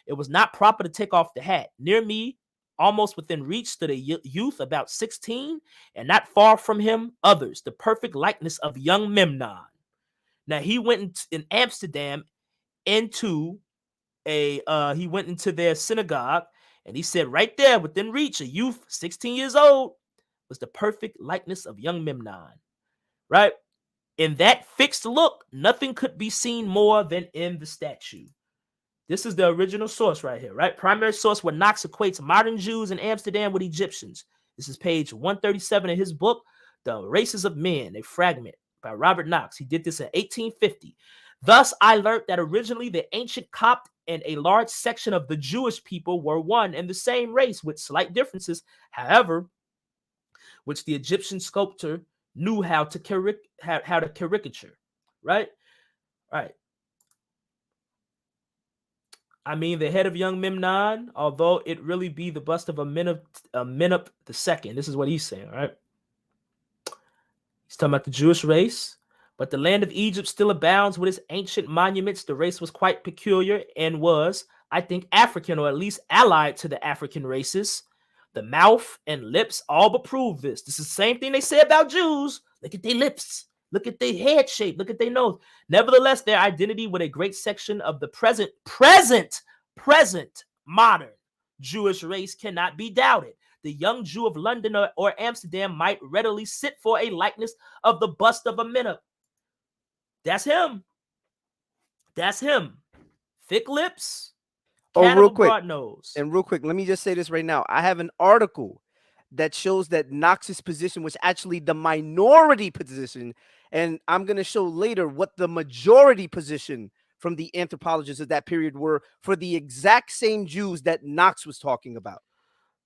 S2: It was not proper to take off the hat. Near me, almost within reach, stood a youth about 16, and not far from him, others, the perfect likeness of young Memnon. Now, he went in Amsterdam into he went into their synagogue, and he said right there within reach, a youth 16 years old was the perfect likeness of young Memnon, right? In that fixed look, nothing could be seen more than in the statue. This is the original source right here, right? Primary source where Knox equates modern Jews in Amsterdam with Egyptians. This is page 137 of his book, The Races of Men, a fragment by Robert Knox. He did this in 1850. Thus, I learned that originally the ancient Copt and a large section of the Jewish people were one and the same race with slight differences, however, which the Egyptian sculptor knew how to caricature, right? All right. I mean, the head of young Memnon, although it really be the bust of Amenhotep II. This is what he's saying, right? He's talking about the Jewish race. But the land of Egypt still abounds with its ancient monuments. The race was quite peculiar and was, I think, African, or at least allied to the African races. The mouth and lips all but prove this. This is the same thing they say about Jews. Look at their lips. Look at their head shape. Look at their nose. Nevertheless, their identity with a great section of the present modern Jewish race cannot be doubted. The young Jew of London or Amsterdam might readily sit for a likeness of the bust of Amenhotep. That's him. That's him. Thick lips,
S1: Oh,
S2: kind of a broad nose.
S1: real quick, let me just say this right now. I have an article that shows that Knox's position was actually the minority position, and I'm going to show later what the majority position from the anthropologists of that period were for the exact same Jews that Knox was talking about.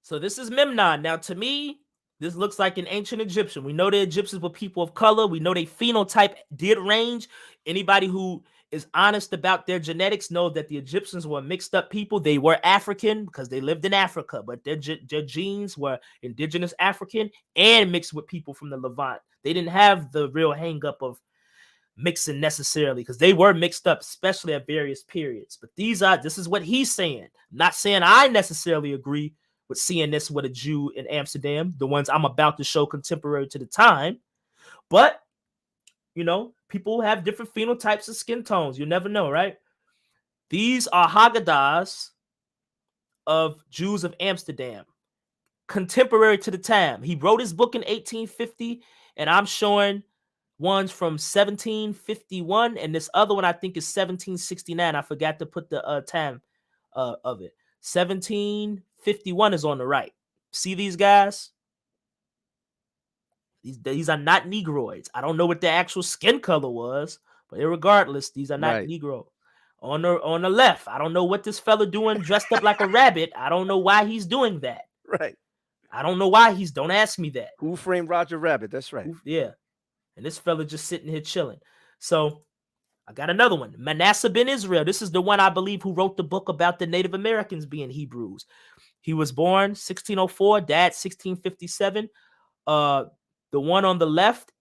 S2: So this is Memnon. Now, to me, this looks like an ancient Egyptian. We know the Egyptians were people of color. We know their phenotype did range. Anybody who is honest about their genetics knows that the Egyptians were mixed up people. They were African because they lived in Africa, but their genes were indigenous African and mixed with people from the Levant. They didn't have the real hang up of mixing necessarily, because they were mixed up, especially at various periods. But this is what he's saying. I'm not saying I necessarily agree with seeing this with a Jew in Amsterdam, the ones I'm about to show contemporary to the time. But, people have different phenotypes of skin tones. You never know, right? These are Haggadahs of Jews of Amsterdam, contemporary to the time. He wrote his book in 1850, and I'm showing ones from 1751, and this other one I think is 1769. I forgot to put the time of it. 1751 is on the right. See these guys? These are not Negroids. I don't know what the actual skin color was, but irregardless, these are not
S1: Right.
S2: Negro. On the left, I don't know what this fella doing dressed up like a rabbit. I don't know why he's doing that.
S1: Right.
S2: I don't know why don't ask me that.
S1: Who Framed Roger Rabbit? That's right.
S2: Yeah. And this fella just sitting here chilling. So I got another one. Manasseh ben Israel. This is the one I believe who wrote the book about the Native Americans being Hebrews. He was born 1604, dad 1657. The one on the left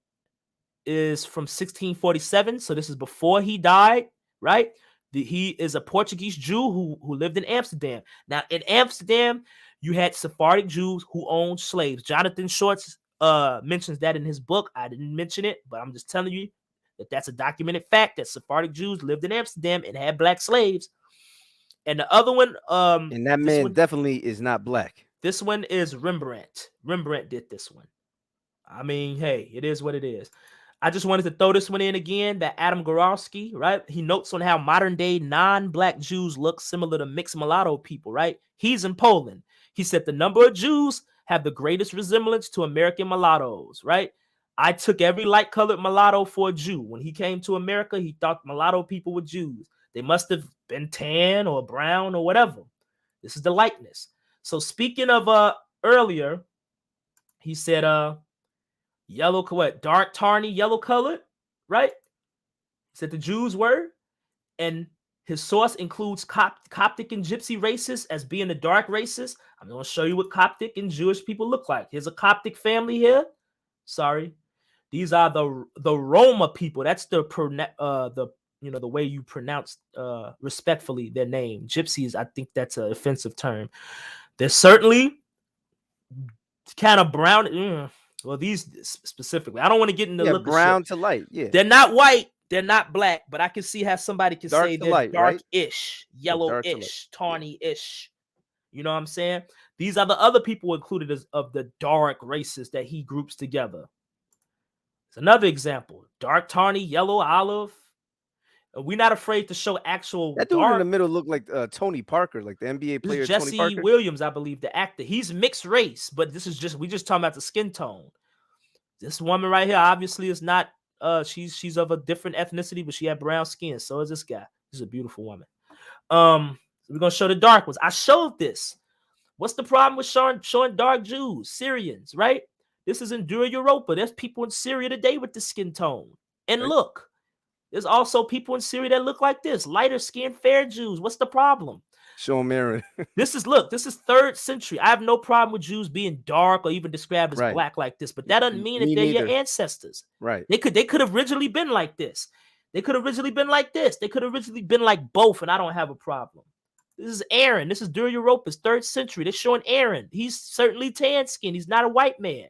S2: is from 1647. So this is before he died, right? He is a Portuguese Jew who lived in Amsterdam. Now, in Amsterdam, you had Sephardic Jews who owned slaves. Jonathan Shorts mentions that in his book. I didn't mention it, but I'm just telling you that that's a documented fact that Sephardic Jews lived in Amsterdam and had black slaves. And the other one,
S1: and that man definitely is not black.
S2: This one is Rembrandt. Rembrandt did this one. I mean, hey, it is what it is. I just wanted to throw this one in again, that Adam Gorowski, right? He notes on how modern day non-black Jews look similar to mixed mulatto people, right? He's in Poland. He said the number of Jews have the greatest resemblance to American mulattoes, right? I took every light-colored mulatto for a Jew. When he came to America, he thought mulatto people were Jews. They must have been tan or brown or whatever. This is the likeness. So speaking of earlier, he said yellow, what? Dark tawny yellow colored, right? He said the Jews were, and his source includes Coptic and Gypsy races as being the dark races. I'm going to show you what Coptic and Jewish people look like. Here's a Coptic family here. Sorry, these are the Roma people. That's the way you pronounce respectfully their name. Gypsies, I think that's an offensive term. They're certainly kind of brown. Well, these specifically, I don't want to get into look
S1: brown to light. Yeah,
S2: they're not white, they're not black, but I can see how somebody can
S1: dark
S2: say
S1: to
S2: they're
S1: light,
S2: dark-ish,
S1: right?
S2: yellow-ish, tawny-ish. You know what I'm saying? These are the other people included as of the dark races that he groups together. It's another example: dark tawny, yellow, olive. We're not afraid to show actual.
S1: That dude in the middle looked like Tony Parker, like the NBA player
S2: Jesse
S1: Tony Parker.
S2: Williams, I believe, the actor. He's mixed race, but we just talking about the skin tone. This woman right here obviously is not. She's of a different ethnicity, but she had brown skin. So is this guy. This is a beautiful woman. We're gonna show the dark ones. I showed this. What's the problem with showing dark Jews, Syrians, right? This is in Dura Europa. There's people in Syria today with the skin tone. And look, there's also people in Syria that look like this, lighter skinned, fair Jews. What's the problem?
S1: Show them Aaron.
S2: This is 3rd century. I have no problem with Jews being dark or even described as black like this, but that doesn't mean that they're your ancestors.
S1: Right.
S2: They could have originally been like this. They could have originally been like this. They could have originally been like both, and I don't have a problem. This is Aaron. This is Dura Europa's 3rd century. They're showing Aaron. He's certainly tan skin. He's not a white man,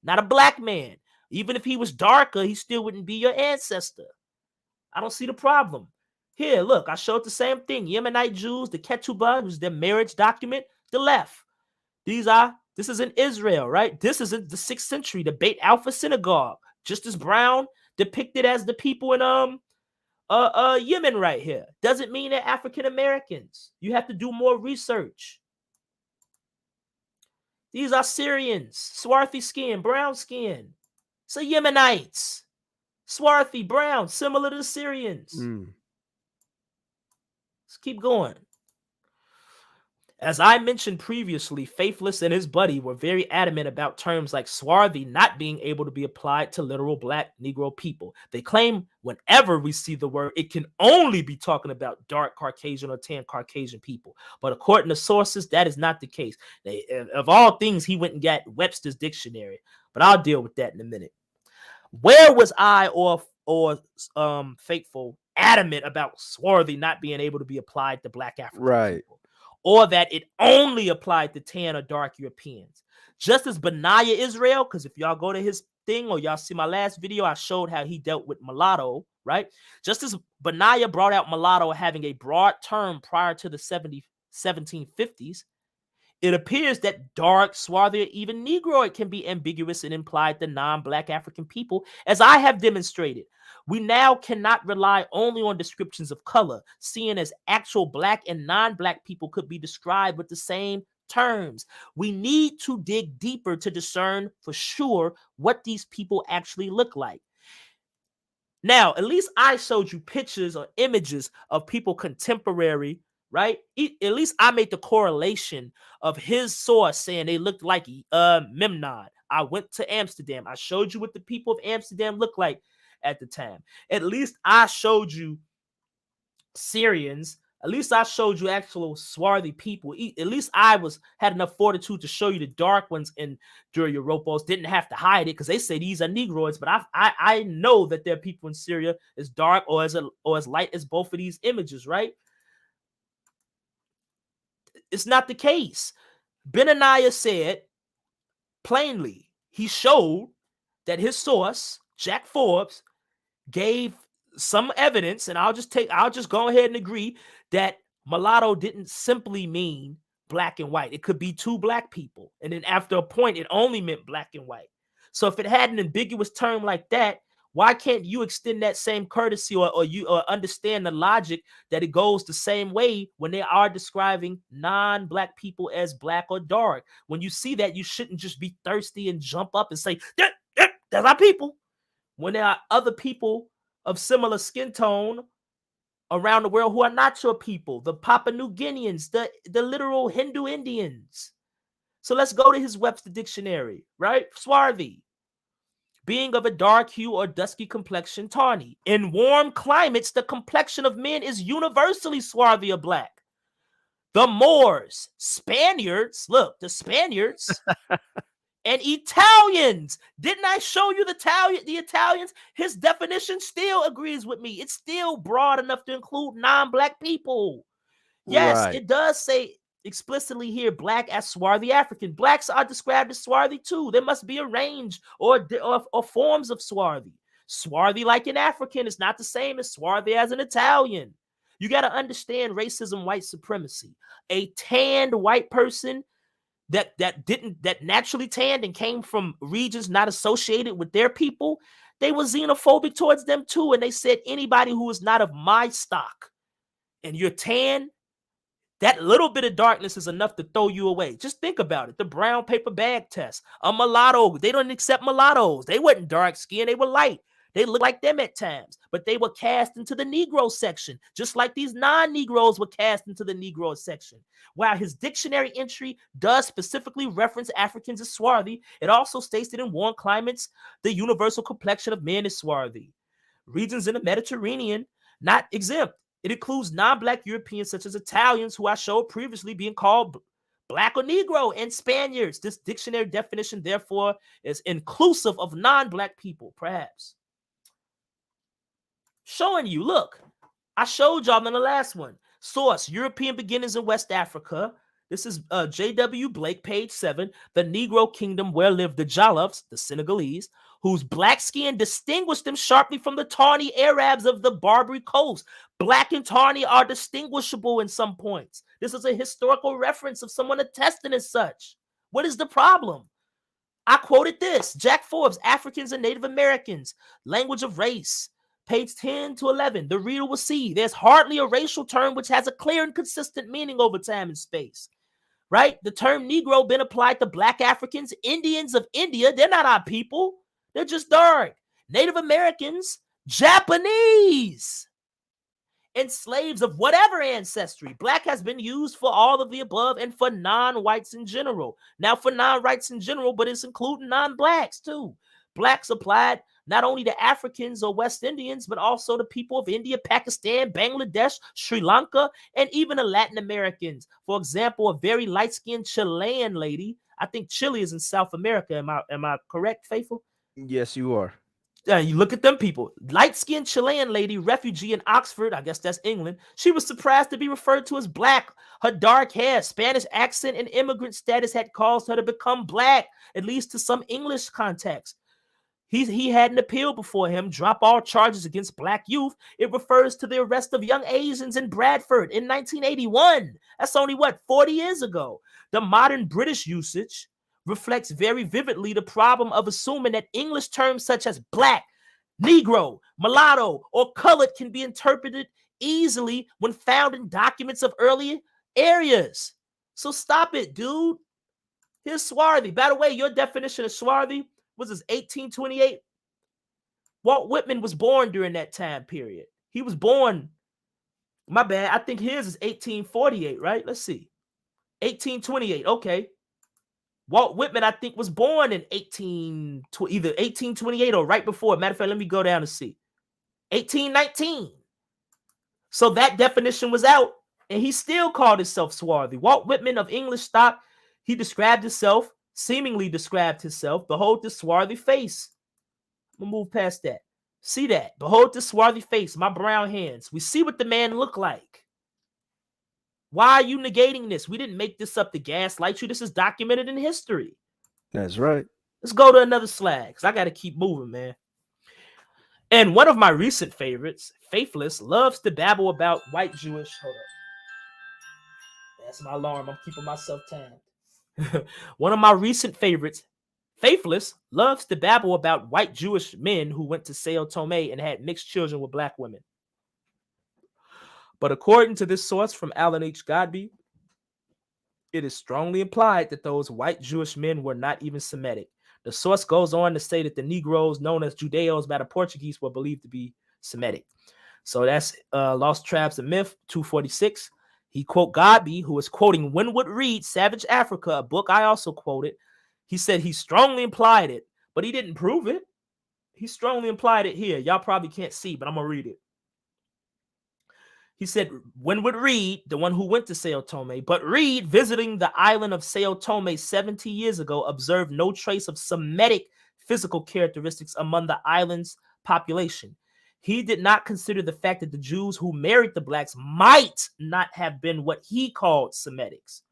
S2: not a black man. Even if he was darker, he still wouldn't be your ancestor. I don't see the problem. Here, look, I showed the same thing. Yemenite Jews, the Ketubah, who's their marriage document, the left. This is in Israel, right? This is in the 6th century, the Beit Alpha synagogue, just as brown, depicted as the people in Yemen right here. Doesn't mean they're African Americans. You have to do more research. These are Syrians, swarthy skin, brown skin. So Yemenites, swarthy, brown, similar to the Syrians. Let's keep going. As I mentioned previously, Faithless and his buddy were very adamant about terms like swarthy not being able to be applied to literal black Negro people. They claim whenever we see the word, it can only be talking about dark Caucasian or tan Caucasian people. But according to sources, that is not the case. Of all things, he went and got Webster's dictionary. But I'll deal with that in a minute. Where was I or or Faithful adamant about swarthy not being able to be applied to Black African
S1: Right.
S2: people, or that it only applied to tan or dark Europeans. Just as Benaiah Israel, because if y'all go to his thing or y'all see my last video, I showed how he dealt with mulatto, right? Just as Benaiah brought out mulatto having a broad term prior to the 1750s, it appears that dark, swarthy, or even Negroid can be ambiguous and implied to non-Black African people, as I have demonstrated. We now cannot rely only on descriptions of color, seeing as actual Black and non-Black people could be described with the same terms. We need to dig deeper to discern for sure what these people actually look like. Now, at least I showed you pictures or images of people contemporary, right? At least I made the correlation of his source saying they looked like Memnon. I went to Amsterdam. I showed you what the people of Amsterdam looked like at the time. At least I showed you Syrians. At least I showed you actual swarthy people. At least I had enough fortitude to show you the dark ones in during Europos. Didn't have to hide it because they say these are Negroids, but I know that there are people in Syria as dark or as light as both of these images, right? It's not the case. Benaniah said plainly, he showed that his source, Jack Forbes, gave some evidence, and I'll just go ahead and agree that mulatto didn't simply mean black and white. It could be two Black people. And then after a point, it only meant black and white. So if it had an ambiguous term like that, why can't you extend that same courtesy or understand the logic that it goes the same way when they are describing non-Black people as black or dark? When you see that, you shouldn't just be thirsty and jump up and say, that's our people. When there are other people of similar skin tone around the world who are not your people, the Papua New Guineans, the literal Hindu Indians. So let's go to his Webster Dictionary, right? Swarthy, being of a dark hue or dusky complexion, tawny. In warm climates, the complexion of men is universally swarthy or black. The Moors, Spaniards, look, the Spaniards and Italians. Didn't I show you the Italians? His definition still agrees with me. It's still broad enough to include non-Black people. Yes,
S1: Right.
S2: it does say explicitly here Black as swarthy African. Blacks are described as swarthy too. There must be a range or forms of swarthy. Swarthy like an African is not the same as swarthy as an Italian. You got to understand racism, white supremacy. A tanned white person that naturally tanned and came from regions not associated with their people, they were xenophobic towards them too. And they said anybody who is not of my stock and you're tan, that little bit of darkness is enough to throw you away. Just think about it. The brown paper bag test. A mulatto. They don't accept mulattoes. They weren't dark skinned. They were light. They looked like them at times, but they were cast into the Negro section, just like these non-Negroes were cast into the Negro section. While his dictionary entry does specifically reference Africans as swarthy, it also states that in warm climates, the universal complexion of men is swarthy. Regions in the Mediterranean, not exempt. It includes non-Black Europeans such as Italians, who I showed previously being called Black or Negro, and Spaniards. This dictionary definition, therefore, is inclusive of non-Black people, perhaps. Showing you, look, I showed y'all in the last one. Source, European Beginnings in West Africa. This is J.W. Blake, page 7. The Negro Kingdom where lived the Jalabs, the Senegalese, whose black skin distinguished them sharply from the tawny Arabs of the Barbary coast. Black and tawny are distinguishable in some points. This is a historical reference of someone attesting as such. What is the problem? I quoted this. Jack Forbes, Africans and Native Americans, Language of Race, page 10 to 11. The reader will see there's hardly a racial term which has a clear and consistent meaning over time and space. Right? The term Negro been applied to Black Africans, Indians of India. They're not our people. They're just dark. Native Americans, Japanese, and slaves of whatever ancestry. Black has been used for all of the above and for non-whites in general. Now for non-whites in general, but it's including non-blacks too. Blacks applied not only to Africans or West Indians, but also to people of India, Pakistan, Bangladesh, Sri Lanka, and even the Latin Americans. For example, a very light-skinned Chilean lady. I think Chile is in South America. Am I correct, Faithful?
S1: Yes, you are.
S2: You look at them people. Light-skinned Chilean lady, refugee in Oxford, I guess that's England. She was surprised to be referred to as black. Her dark hair, Spanish accent, and immigrant status had caused her to become black, at least to some English context. He had an appeal before him, drop all charges against black youth. It refers to the arrest of young Asians in Bradford in 1981. That's only, 40 years ago. The modern British usage reflects very vividly the problem of assuming that English terms such as black, Negro, mulatto, or colored can be interpreted easily when found in documents of earlier areas. So stop it, dude. Here's swarthy. By the way, your definition of swarthy was this 1828. Walt Whitman was born during that time period. He was born, my bad, I think his is 1848, right? Let's see. 1828, okay. Walt Whitman, I think, was born in either 1828 or right before. Matter of fact, let me go down and see. 1819. So that definition was out, and he still called himself swarthy. Walt Whitman of English stock, he seemingly described himself. Behold this swarthy face. We'll move past that. See that? Behold this swarthy face, my brown hands. We see what the man looked like. Why are you negating this? We didn't make this up to gaslight you. This is documented in history.
S1: That's right.
S2: Let's go to another slide, because I got to keep moving, man. And one of my recent favorites, Faithless, loves to babble about white Jewish. Hold up. That's my alarm. I'm keeping myself timed. One of my recent favorites, Faithless, loves to babble about white Jewish men who went to Sao Tome and had mixed children with black women. But according to this source from Alan H. Godbey, it is strongly implied that those white Jewish men were not even Semitic. The source goes on to say that the Negroes known as Judeos by the Portuguese were believed to be Semitic. So that's Lost Tribes and Myth, 246. He quote Godbey, who is quoting Winwood Reade, Savage Africa, a book I also quoted. He said he strongly implied it, but he didn't prove it. He strongly implied it here. Y'all probably can't see, but I'm going to read it. He said, Winwood Reade, the one who went to Sao Tome, but Reade, visiting the island of Sao Tome 70 years ago, observed no trace of Semitic physical characteristics among the island's population. He did not consider the fact that the Jews who married the blacks might not have been what he called Semitics,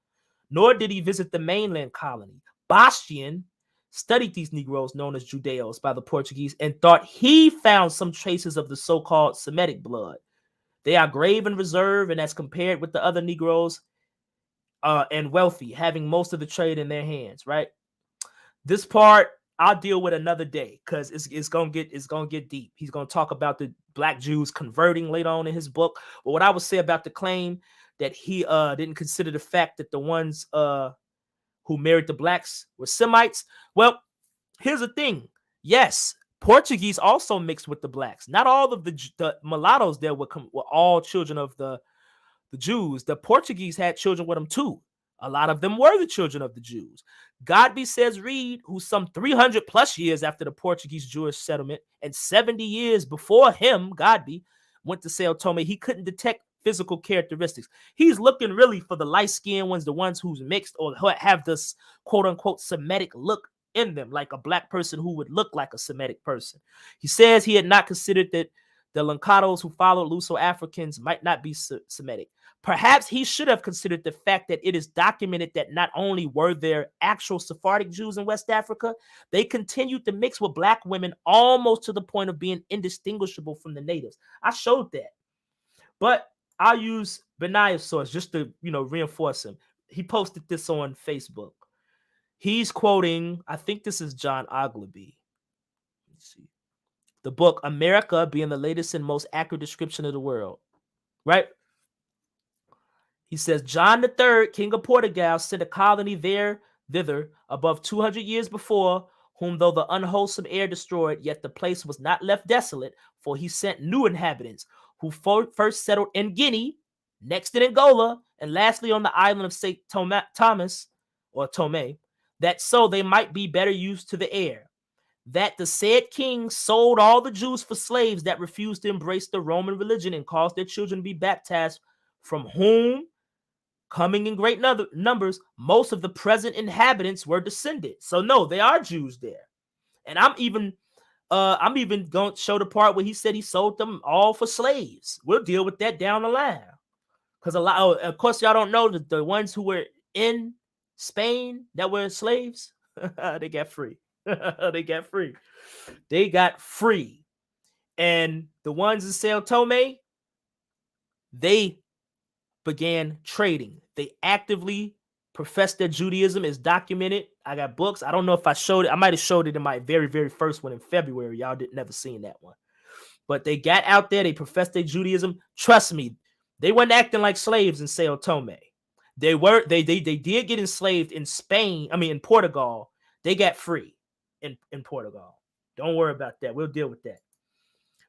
S2: nor did he visit the mainland colony. Bastian studied these Negroes known as Judeos by the Portuguese and thought he found some traces of the so-called Semitic blood. They are grave and reserved, and as compared with the other Negroes, and wealthy, having most of the trade in their hands, right? This part I'll deal with another day because it's gonna get deep. He's gonna talk about the black Jews converting later on in his book. But what I would say about the claim that he didn't consider the fact that the ones who married the blacks were Semites. Well, here's the thing. Yes, Portuguese also mixed with the blacks. Not all of the mulattoes there were all children of the Jews. The Portuguese had children with them too. A lot of them were the children of the Jews. Godbey says Reade, who some 300 plus years after the Portuguese Jewish settlement and 70 years before him, Godbey, went to Sao Tome, he couldn't detect physical characteristics. He's looking really for the light-skinned ones, the ones who's mixed or have this quote-unquote Semitic look in them, like a black person who would look like a Semitic person. He says he had not considered that the Lancados who followed Luso-Africans might not be Semitic. Perhaps he should have considered the fact that it is documented that not only were there actual Sephardic Jews in West Africa, they continued to mix with black women almost to the point of being indistinguishable from the natives. I showed that. But I'll use Benaya's source just to, reinforce him. He posted this on Facebook. He's quoting, I think this is John Ogilvy. Let's see. The book, America Being the Latest and Most Accurate Description of the World. Right? He says, John III, King of Portugal, sent a colony thither, above 200 years before, whom though the unwholesome air destroyed, yet the place was not left desolate, for he sent new inhabitants, who first settled in Guinea, next in Angola, and lastly on the island of St. Thomas, or Tome, that so they might be better used to the air. That the said king sold all the Jews for slaves that refused to embrace the Roman religion and caused their children to be baptized, from whom, coming in great numbers, most of the present inhabitants were descended. So no, they are Jews there. And I'm even I'm even going to show the part where he said he sold them all for slaves. We'll deal with that down the line. Because of course, y'all don't know that the ones who were in Spain that were slaves, they got free. They got free. They got free. And the ones in Sao Tome, they began trading. They actively professed their Judaism, is documented. I got books. I don't know if I showed it. I might have showed it in my very, very first one in February. Y'all did never seen that one. But they got out there. They professed their Judaism. Trust me, they weren't acting like slaves in Sao Tome. They were. They did get enslaved in Spain. I mean, in Portugal. They got free in Portugal. Don't worry about that. We'll deal with that.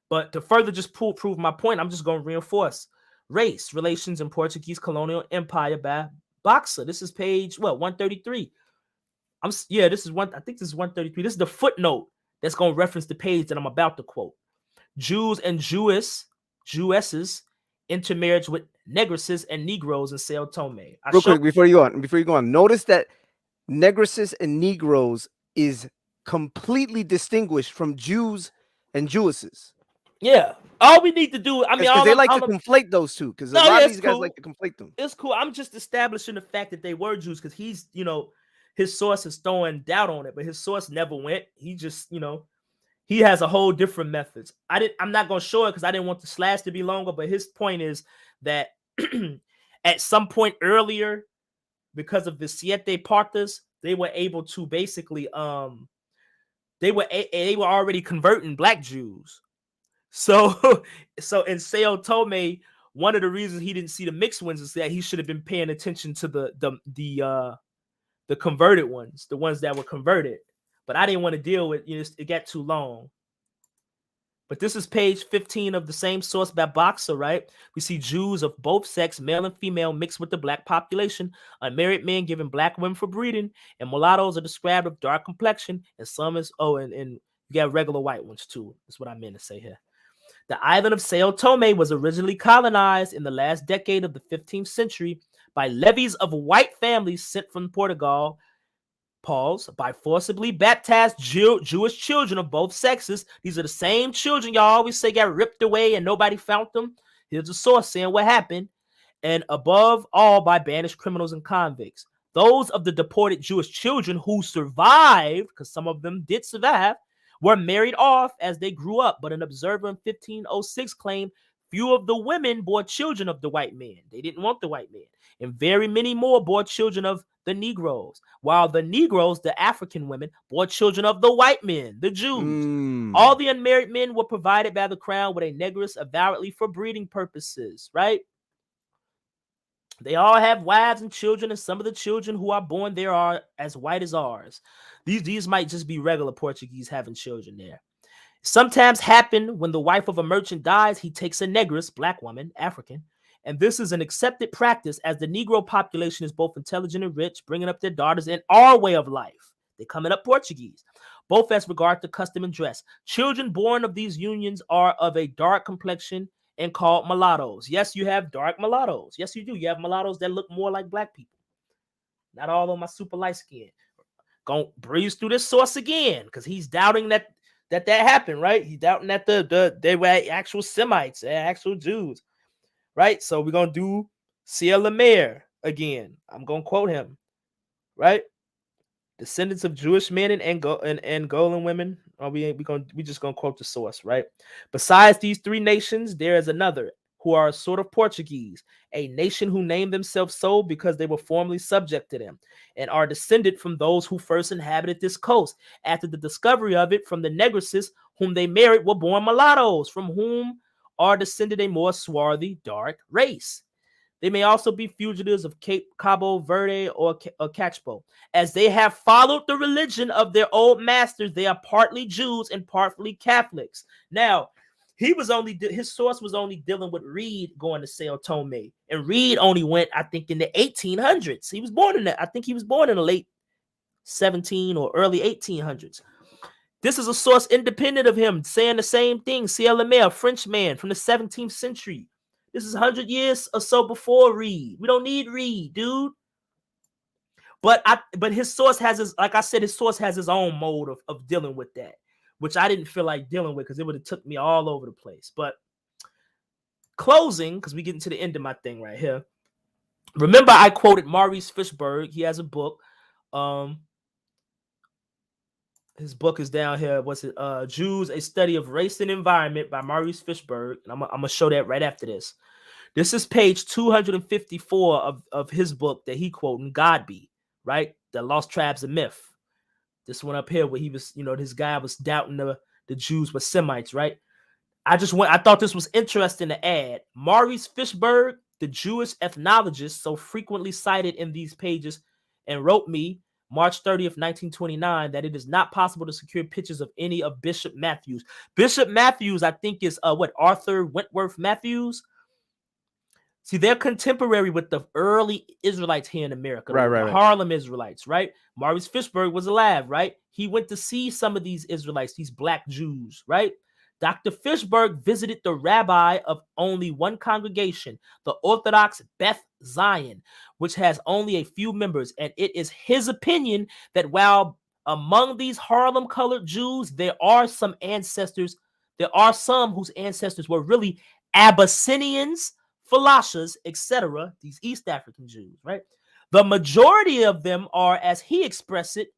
S2: But to further just prove my point, I'm just going to reinforce race relations in Portuguese colonial empire by Boxer. This is page 133. This is one. I think this is 133. This is the footnote that's going to reference the page that I'm about to quote. Jews and Jewesses intermarriage with negresses and Negroes in Sao Tome.
S1: Real quick before you go on, notice that negresses and Negroes is completely distinguished from Jews and Jewesses.
S2: Yeah, all we need to do, I mean,
S1: because they like to conflate those two. Because a lot of these guys like to conflate them.
S2: It's cool. I'm just establishing the fact that they were Jews because he's, his source is throwing doubt on it, but his source never went. He just, he has a whole different methods. I'm not gonna show it because I didn't want the slash to be longer, but his point is that at some point earlier, because of the Siete Partas, they were able to basically they were already converting black Jews. So in Sao Tome, one of the reasons he didn't see the mixed ones is that he should have been paying attention to the converted ones, the ones that were converted. But I didn't want to deal with it got too long. But this is page 15 of the same source by Boxer, right? We see Jews of both sex, male and female, mixed with the black population, unmarried men given black women for breeding, and mulattoes are described of dark complexion, and some is, and you got regular white ones too. That's what I meant to say here. The island of Sao Tome was originally colonized in the last decade of the 15th century by levies of white families sent from Portugal, by forcibly baptized Jewish children of both sexes. These are the same children y'all always say got ripped away and nobody found them. Here's the source saying what happened. And above all, by banished criminals and convicts. Those of the deported Jewish children who survived, because some of them did survive, were married off as they grew up. But an observer in 1506 claimed few of the women bore children of the white men. They didn't want the white men. And very many more bore children of the Negroes, while the Negroes, the African women, bore children of the white men, the Jews. All the unmarried men were provided by the crown with a negress avowedly for breeding purposes, right? They all have wives and children, and some of the children who are born there are as white as ours. These might just be regular Portuguese having children there. Sometimes happen when the wife of a merchant dies, he takes a negress, black woman, African, and this is an accepted practice as the Negro population is both intelligent and rich, bringing up their daughters in our way of life. They're coming up Portuguese, both as regard to custom and dress. Children born of these unions are of a dark complexion and called mulattoes. Yes, you have dark mulattoes. Yes, you do. You have mulattoes that look more like black people. Not all of my super light skin. Gonna breeze through this source again because he's doubting that happened, right? He's doubting that they were actual Semites, actual Jews. Right, so we're gonna do Sia Lemaire again. I'm gonna quote him, right? Descendants of Jewish men and Angolan women. We just gonna quote the source, right? Besides these three nations, there is another who are a sort of Portuguese, a nation who named themselves so because they were formerly subject to them, and are descended from those who first inhabited this coast. After the discovery of it, from the negresses whom they married were born mulattoes, from whom are descended a more swarthy, dark race. They may also be fugitives of Cabo Verde or Cachpo. As they have followed the religion of their old masters, they are partly Jews and partly Catholics. Now, his source was only dealing with Reed going to Sao Tome. And Reed only went, I think, in the 1800s. He was born in that. I think he was born in the late 17 or early 1800s. This is a source independent of him saying the same thing. C.L. Lemaire, a French man from the 17th century. This is 100 years or so before Reed. We don't need Reed, dude. But his source has his, like I said, his source has his own mode of dealing with that. which I didn't feel like dealing with because it would have took me all over the place. But closing, because we getting to the end of my thing right here. Remember, I quoted Maurice Fishberg. He has a book. His book is down here. What's it? Jews: A Study of Race and Environment by Maurice Fishberg. And I'm gonna show that right after this. This is page 254 of his book that he quoting Godby, right? The Lost Tribes of Myth. This one up here where he was, this guy was doubting the Jews were Semites, right? I thought this was interesting to add. Maurice Fishberg, the Jewish ethnologist so frequently cited in these pages, and wrote me March 30th, 1929, that it is not possible to secure pictures of any of Bishop Matthews. Bishop Matthews, I think, is Arthur Wentworth Matthews. See, they're contemporary with the early Israelites here in America, the Harlem Israelites, right? Maurice Fishberg was alive, right? He went to see some of these Israelites, these black Jews, right? Dr. Fishberg visited the rabbi of only one congregation, the Orthodox Beth Zion, which has only a few members. And it is his opinion that while among these Harlem-colored Jews, there are some whose ancestors were really Abyssinians, Falashas, etc., these East African Jews, right? The majority of them are, as he expressed it,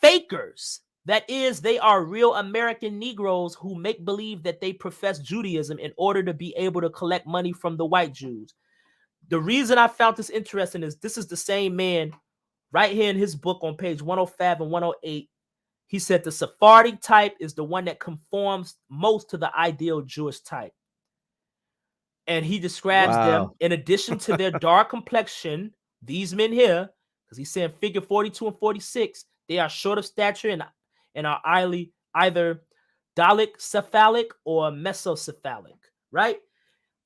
S2: fakers. That is, they are real American Negroes who make believe that they profess Judaism in order to be able to collect money from the white Jews. The reason I found this interesting is this is the same man right here in his book on page 105 and 108. He said the Sephardic type is the one that conforms most to the ideal Jewish type. And he describes them, in addition to their dark complexion, these men here, because he's saying figure 42 and 46, they are short of stature and are either dolichocephalic or mesocephalic, right?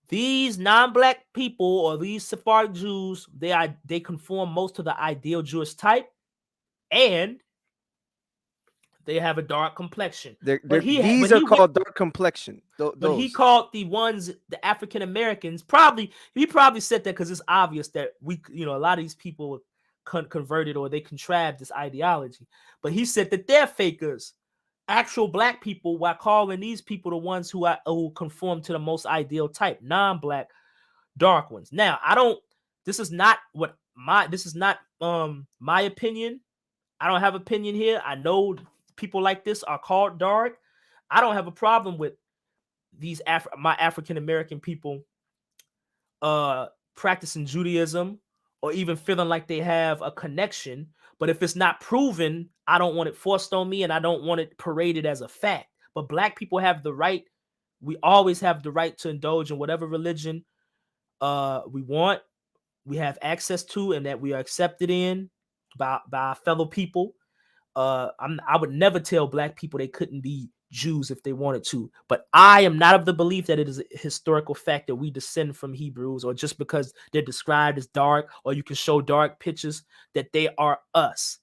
S2: These non-black people or these Sephardic Jews, they conform most to the ideal Jewish type, and they have a dark complexion.
S1: These are called dark complexion.
S2: But he called the African Americans, he probably said that because it's obvious that a lot of these people were converted or they contrived this ideology. But he said that they're fakers, actual black people, while calling these people the ones who conform to the most ideal type, non-black, dark ones. Now, this is not my opinion. I don't have opinion here. I know people like this are called dark. I don't have a problem with these my African American people practicing Judaism or even feeling like they have a connection. But if it's not proven, I don't want it forced on me and I don't want it paraded as a fact. But black people have the right. We always have the right to indulge in whatever religion we want. We have access to and that we are accepted in by our fellow people. I would never tell black people they couldn't be Jews if they wanted to, but I am not of the belief that it is a historical fact that we descend from Hebrews, or just because they're described as dark or you can show dark pictures that they are us.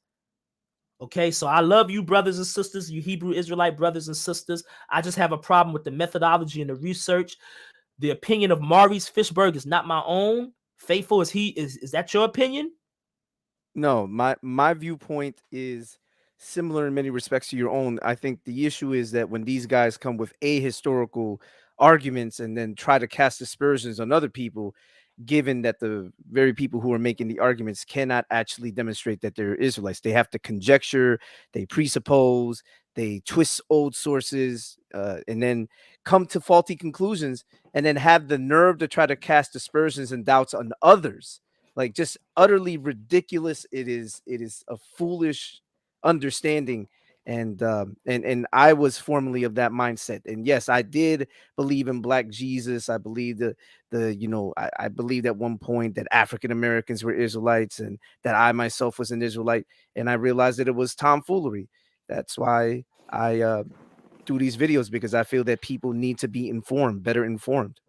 S2: Okay, so I love you, brothers and sisters, you Hebrew Israelite brothers and sisters. I just have a problem with the methodology and the research. The opinion of Maurice Fishberg is not my own. Faithful as he is that your opinion?
S1: No, my viewpoint is similar in many respects to your own. I think the issue is that when these guys come with ahistorical arguments and then try to cast aspersions on other people, given that the very people who are making the arguments cannot actually demonstrate that they're Israelites. They have to conjecture, they presuppose, they twist old sources, and then come to faulty conclusions, and then have the nerve to try to cast aspersions and doubts on others. Like, just utterly ridiculous. It is a foolish understanding. And I was formerly of that mindset. And yes, I did believe in Black Jesus. I believed I believed at one point that African Americans were Israelites and that I myself was an Israelite. And I realized that it was tomfoolery. That's why I do these videos, because I feel that people need to be informed, better informed.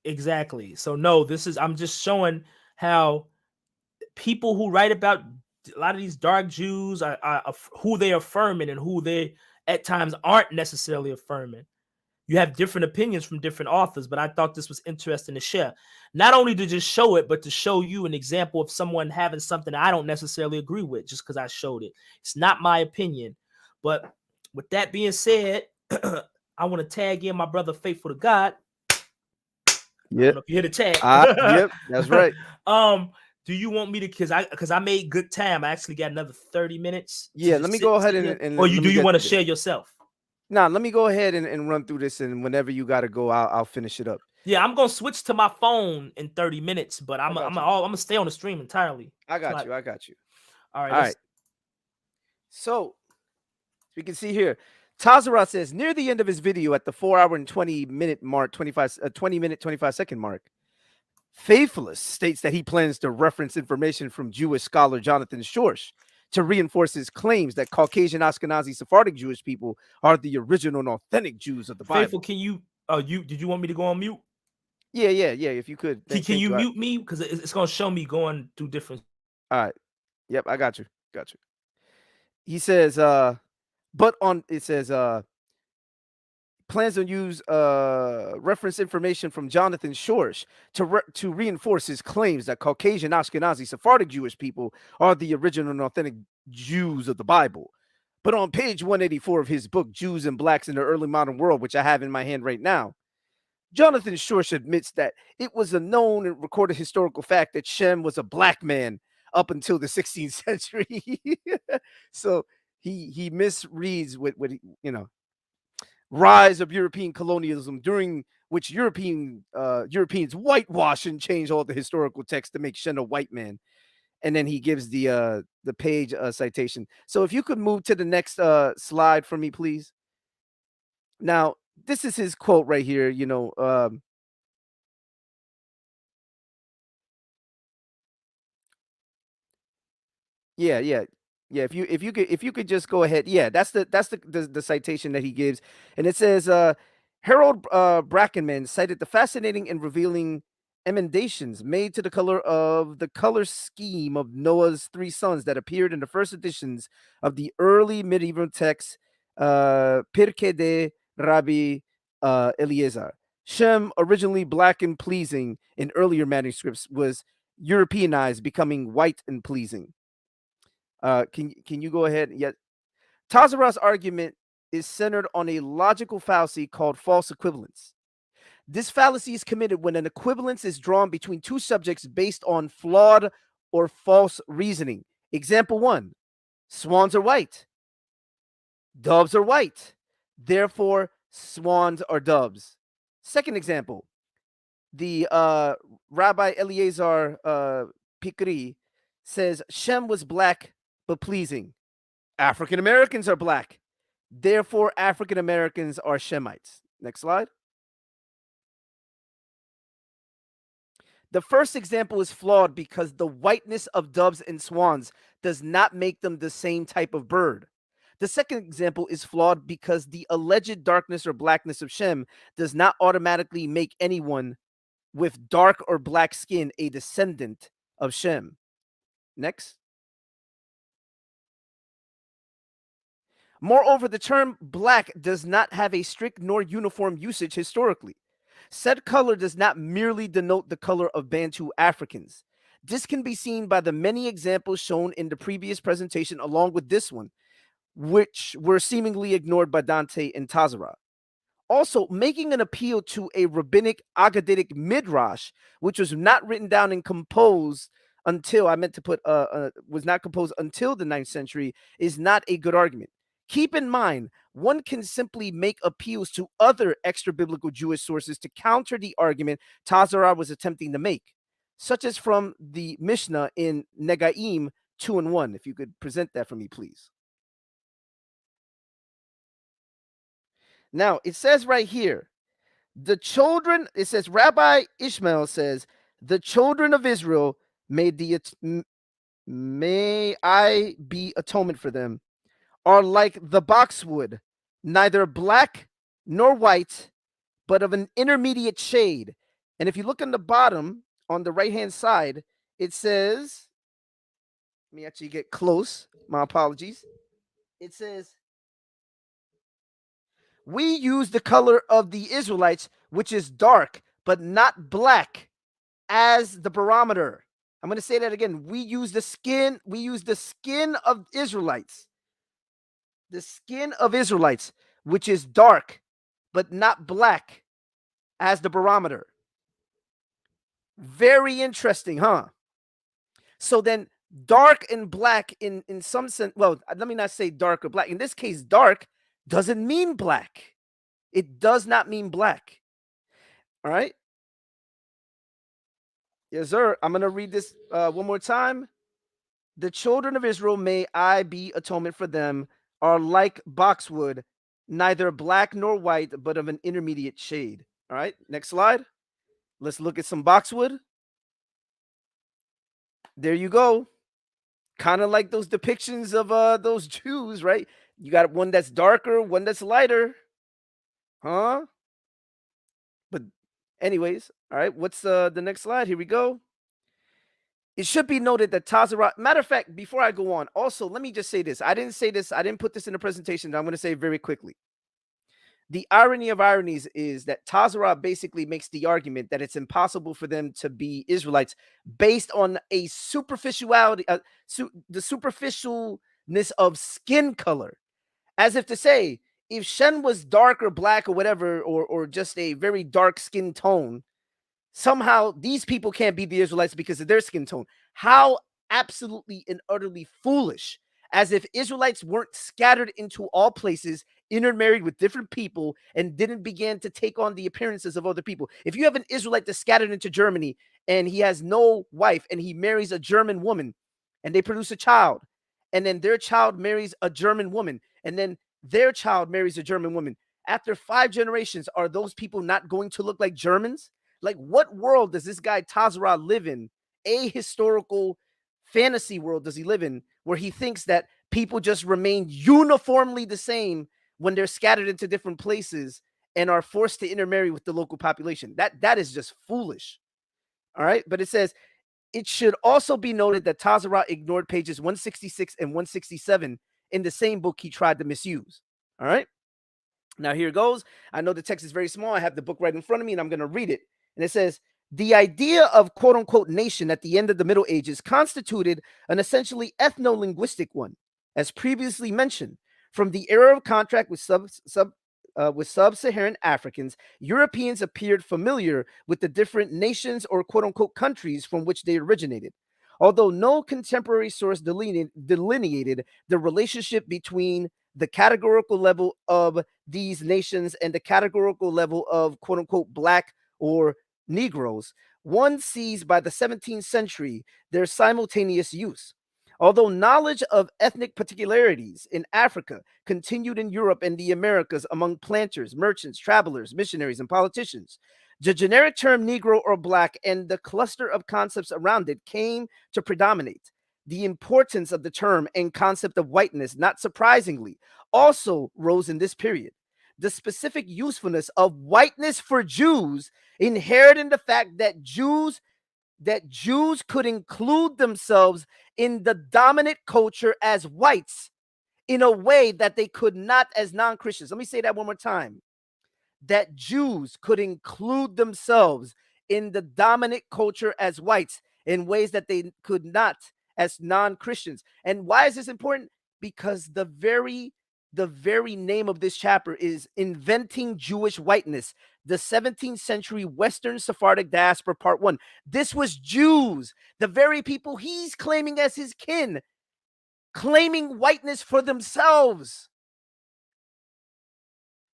S2: Exactly. So no, I'm just showing how people who write about a lot of these dark Jews are who they affirming and who they at times aren't necessarily affirming. You have different opinions from different authors, but I thought this was interesting to share. Not only to just show it, but to show you an example of someone having something I don't necessarily agree with just because I showed it. It's not my opinion, but With that being said, I want to tag in my brother Faithful to God. I don't
S1: Yep.
S2: know if you hear the tag.
S1: Yep. That's right.
S2: Do you want me to because I made good time. I actually got another 30 minutes to
S1: Yeah. Let
S2: just
S1: me go ahead
S2: sit
S1: and,
S2: here.
S1: and
S2: Or
S1: let
S2: do
S1: me
S2: you
S1: get
S2: want to
S1: through this.
S2: share yourself?
S1: Now, let me go ahead and run through this, and whenever you got to go, I'll finish it up.
S2: Yeah, I'm gonna switch to my phone in 30 minutes, but
S1: I got you.
S2: I'm gonna stay on the stream entirely.
S1: I
S2: Till
S1: got you. I got you.
S2: all right,
S1: All right. So we can see here, Tazarah says near the end of his video at the 4 hour and 20 minute mark, 20 minute 25 second mark, Faithless states that he plans to reference information from Jewish scholar Jonathan Schorsch to reinforce his claims that Caucasian Ashkenazi Sephardic Jewish people are the original and authentic Jews of the
S2: Faithful,
S1: Bible.
S2: can you did you want me to go on mute?
S1: Yeah, yeah, yeah. If you could,
S2: Can
S1: thank
S2: you
S1: you.
S2: mute me? Because it's gonna show me going through different.
S1: All right. Yep, I got you. Got you. He says, but on it says, plans to use reference information from Jonathan Schorsch to reinforce his claims that Caucasian Ashkenazi Sephardic Jewish people are the original and authentic Jews of the Bible. But on page 184 of his book, Jews and Blacks in the Early Modern World, which I have in my hand right now, Jonathan Schorsch admits that it was a known and recorded historical fact that Shem was a black man up until the 16th century. So he misreads what rise of European colonialism, during which Europeans whitewash and change all the historical text to make Shem a white man. And then he gives the page citation. So if you could move to the next slide for me, please. Now, this is his quote right here. Yeah, yeah. Yeah, if you could just go ahead. Yeah, that's the citation that he gives. And it says Harold Brackenman cited the fascinating and revealing emendations made to the color scheme of Noah's three sons that appeared in the first editions of the early medieval text Pirkei de Rabbi Eliezer. Shem, originally black and pleasing in earlier manuscripts, was Europeanized, becoming white and pleasing. Can you go ahead? Yeah. Tazarah's argument is centered on a logical fallacy called false equivalence. This fallacy is committed when an equivalence is drawn between two subjects based on flawed or false reasoning. Example one: swans are white, doves are white, therefore swans are doves. Second example: the Rabbi Eleazar Pikri says Shem was black but pleasing. African Americans are black. Therefore, African Americans are Shemites. Next slide. The first example is flawed because the whiteness of doves and swans does not make them the same type of bird. The second example is flawed because the alleged darkness or blackness of Shem does not automatically make anyone with dark or black skin a descendant of Shem. Next. Moreover, the term black does not have a strict nor uniform usage historically. Said color does not merely denote the color of Bantu Africans. This can be seen by the many examples shown in the previous presentation, along with this one, which were seemingly ignored by Dante and Tazarah. Also, making an appeal to a rabbinic Agaditic midrash, which was not written down and composed until I meant to put was not composed until the 9th century, is not a good argument. Keep in mind, one can simply make appeals to other extra biblical Jewish sources to counter the argument Tazarah was attempting to make, such as from the Mishnah in Negaim 2 and 1. If you could present that for me, please. Now, it says right here, it says, Rabbi Ishmael says, the children of Israel made may I be atonement for them, are like the boxwood, neither black nor white, but of an intermediate shade. And if you look on the bottom, on the right hand side, it says, let me actually get close. My apologies. It says, we use the color of the Israelites, which is dark, but not black, as the barometer. I'm going to say that again. We use the skin of Israelites, The skin of Israelites, which is dark but not black, as the barometer. Very interesting, huh? So then dark and black in some sense, well, let me not say dark or black. In this case, dark doesn't mean black. It does not mean black. All right? Yes, sir. I'm going to read this one more time. The children of Israel, may I be atonement for them, are like boxwood, neither black nor white, but of an intermediate shade. All right, next slide. Let's look at some boxwood. There you go. Kind of like those depictions of those Jews, right? You got one that's darker, one that's lighter. Huh? But anyways, all right, what's the next slide? Here we go. It should be noted that Tazarah, matter of fact, before I go on, also, let me just say this. I didn't put this in the presentation. I'm going to say it very quickly. The irony of ironies is that Tazarah basically makes the argument that it's impossible for them to be Israelites based on a superficiality, the superficialness of skin color, as if to say, if Shen was dark or black or whatever, or just a very dark skin tone, somehow these people can't be the Israelites because of their skin tone. How absolutely and utterly foolish. As if Israelites weren't scattered into all places, intermarried with different people, and didn't begin to take on the appearances of other people. If you have an Israelite that's scattered into Germany and he has no wife and he marries a German woman and they produce a child, and then their child marries a German woman, and then their child marries a German woman, after 5 generations, are those people not going to look like Germans? Like, what world does this guy Tazarah live in? A historical fantasy world does he live in where he thinks that people just remain uniformly the same when they're scattered into different places and are forced to intermarry with the local population? That is just foolish. All right. But it says it should also be noted that Tazarah ignored pages 166 and 167 in the same book he tried to misuse. All right. Now, here it goes. I know the text is very small. I have the book right in front of me and I'm going to read it. And it says, the idea of quote unquote nation at the end of the Middle Ages constituted an essentially ethno linguistic one, as previously mentioned. From the era of contact with sub-Saharan Africans, Europeans appeared familiar with the different nations or quote unquote countries from which they originated. Although no contemporary source delineated the relationship between the categorical level of these nations and the categorical level of quote unquote black or Negroes, one sees by the 17th century their simultaneous use. Although knowledge of ethnic particularities in Africa continued in Europe and the Americas among planters, merchants, travelers, missionaries, and politicians, the generic term Negro or Black and the cluster of concepts around it came to predominate. The importance of the term and concept of whiteness, not surprisingly, also rose in this period. The specific usefulness of whiteness for Jews inherent in the fact that Jews could include themselves in the dominant culture as whites in a way that they could not as non-Christians. Let me say that one more time. That Jews could include themselves in the dominant culture as whites in ways that they could not as non-Christians. And why is this important? Because the very name of this chapter is Inventing Jewish Whiteness, the 17th century Western Sephardic Diaspora, Part 1. This was Jews, the very people he's claiming as his kin, claiming whiteness for themselves.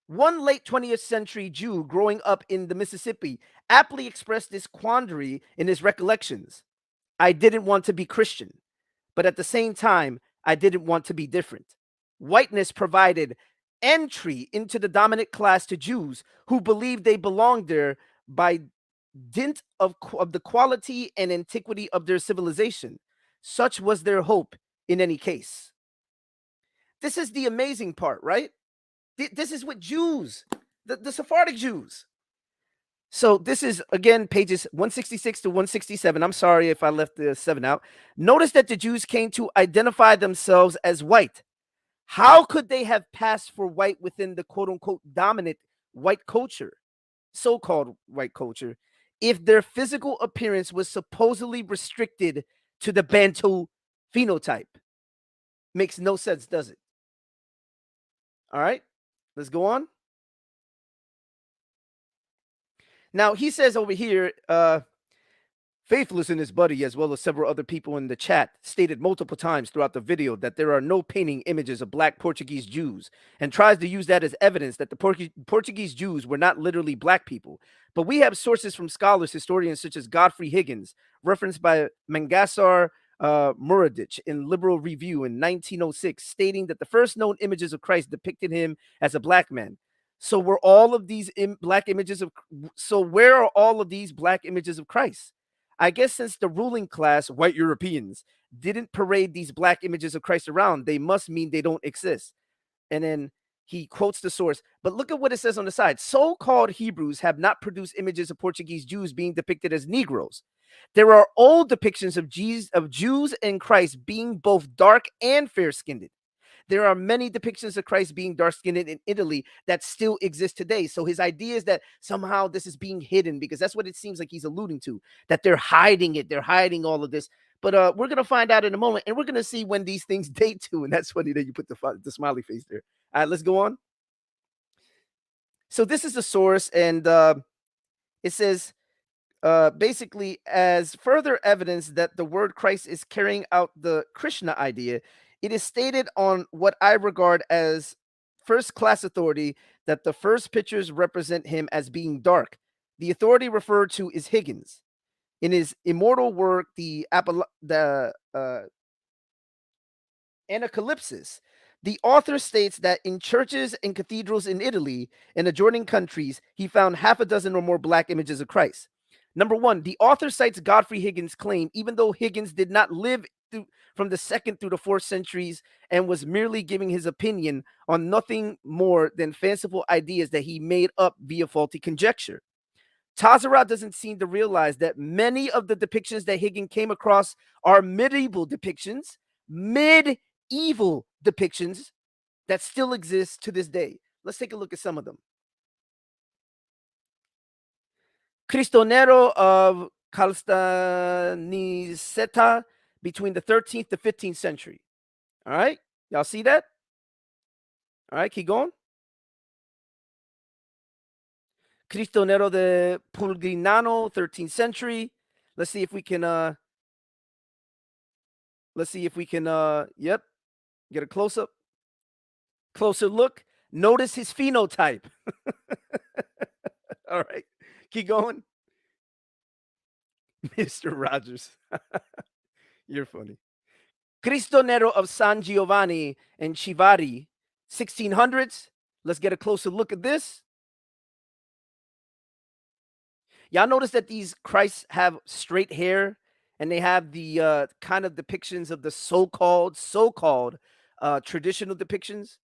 S1: One late 20th century Jew growing up in the Mississippi aptly expressed this quandary in his recollections. I didn't want to be Christian, but at the same time, I didn't want to be different. Whiteness provided entry into the dominant class to Jews who believed they belonged there by dint of the quality and antiquity of their civilization. Such was their hope in any case. This is the amazing part, right? This is what Jews, the Sephardic Jews. So this is, again, pages 166 to 167. I'm sorry if I left the 7 out. Notice that the Jews came to identify themselves as white. How could they have passed for white within the quote-unquote dominant white culture, so-called white culture, if their physical appearance was supposedly restricted to the Bantu phenotype? Makes no sense, does it? All right, let's go on. Now he says over here, Faithless and his buddy, as well as several other people in the chat, stated multiple times throughout the video that there are no painting images of black Portuguese Jews, and tries to use that as evidence that the Portuguese Jews were not literally black people. But we have sources from scholars, historians such as Godfrey Higgins, referenced by Mangasar Muradic in Liberal Review in 1906, stating that the first known images of Christ depicted him as a black man. So were all of these black images of? So where are all of these black images of Christ? I guess since the ruling class, white Europeans, didn't parade these black images of Christ around, they must mean they don't exist. And then he quotes the source. But look at what it says on the side. So-called Hebrews have not produced images of Portuguese Jews being depicted as Negroes. There are old depictions of Jews and Christ being both dark and fair-skinned. There are many depictions of Christ being dark-skinned in Italy that still exist today. So his idea is that somehow this is being hidden, because that's what it seems like he's alluding to, that they're hiding it. They're hiding all of this. But we're going to find out in a moment, and we're going to see when these things date to. And that's funny that you put the smiley face there. All right, let's go on. So this is the source, and it says, basically, as further evidence that the word Christ is carrying out the Krishna idea, it is stated on what I regard as first class authority that the first pictures represent him as being dark. The authority referred to is Higgins. In his immortal work, the Anacalypsis, the author states that in churches and cathedrals in Italy and adjoining countries, he found half a dozen or more black images of Christ. Number one, the author cites Godfrey Higgins' claim, even though Higgins did not live from the 2nd through the 4th centuries and was merely giving his opinion on nothing more than fanciful ideas that he made up via faulty conjecture. Tazarah doesn't seem to realize that many of the depictions that Higgins came across are medieval depictions that still exist to this day. Let's take a look at some of them. Cristonero of Calstaniseta between the 13th to 15th century. All right, y'all see that? All right, keep going. Cristonero de Pulgrinano, 13th century. Let's see if we can yep, get a closer look. Notice his phenotype. All right, keep going. Mr. Rogers. You're funny. Cristonero of San Giovanni and Chivari, 1600s. Let's get a closer look at this. Y'all notice that these Christs have straight hair, and they have the kind of depictions of the so-called traditional depictions.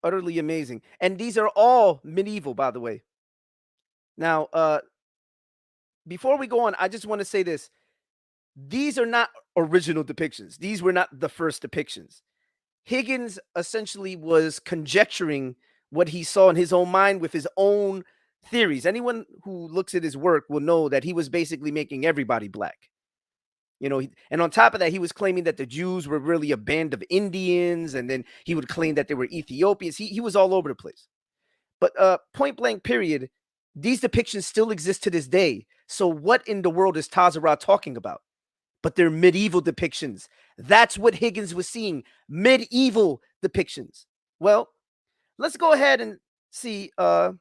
S1: Utterly amazing. And these are all medieval, by the way. Now, before we go on, I just want to say this. These are not original depictions. These were not the first depictions. Higgins essentially was conjecturing what he saw in his own mind with his own theories. Anyone who looks at his work will know that he was basically making everybody black. And on top of that, he was claiming that the Jews were really a band of Indians, and then he would claim that they were Ethiopians. He was all over the place. But point blank period, these depictions still exist to this day. So what in the world is Tazarah talking about? But they're medieval depictions. That's what Higgins was seeing, medieval depictions. Well, let's go ahead and see. What